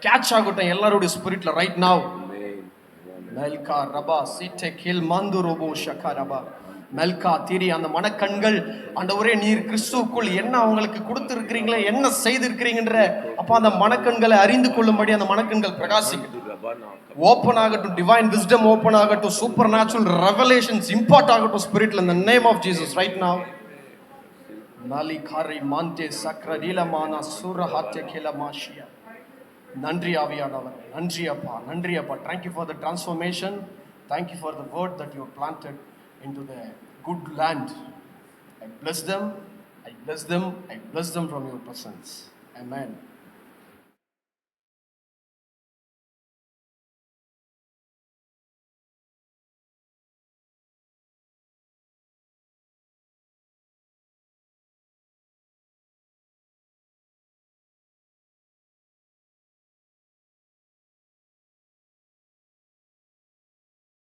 கேட்ச் ஆகட்டும் எல்லாருடைய ஸ்பிரிட்ல ரைட் நவ். மெல்கா ரபா சீட்டே கில் மாந்து ரோபோ ஷகா ரபா மெல்கா தீரி. அந்த மனக்கண்கள் ஆண்டவரே, நீர் கிறிஸ்துவுக்குள் என்ன அவங்களுக்கு கொடுத்துருக்கிறீங்களே, என்ன செய்திருக்கிறீங்கன்ற அப்பா அந்த மனக்கண்களை அறிந்து கொள்ளும்படி அந்த மனக்கண்கள் பிரகாசிக்கட்டும், ஓப்பன் ஆகட்டும், டிவைன் விஸ்டம் ஓப்பன் ஆகட்டும், சூப்பர் நேச்சுரல் ரெவலேஷன்ஸ் இம்பார்ட் ஆகட்டும் ஸ்பிரிட்ல இந்த name of Jesus right now. நாலி காரை மாந்தே சக்ர நீலமானா சூரஹாத்தே கிலமாஷியா. நன்றி ஆவியானவர், நன்றி அப்பா, நன்றி அப்பா. Thank you for the transformation. Thank you for the word that you planted into the good land. I bless them, I bless them, I bless them from your presence. Amen.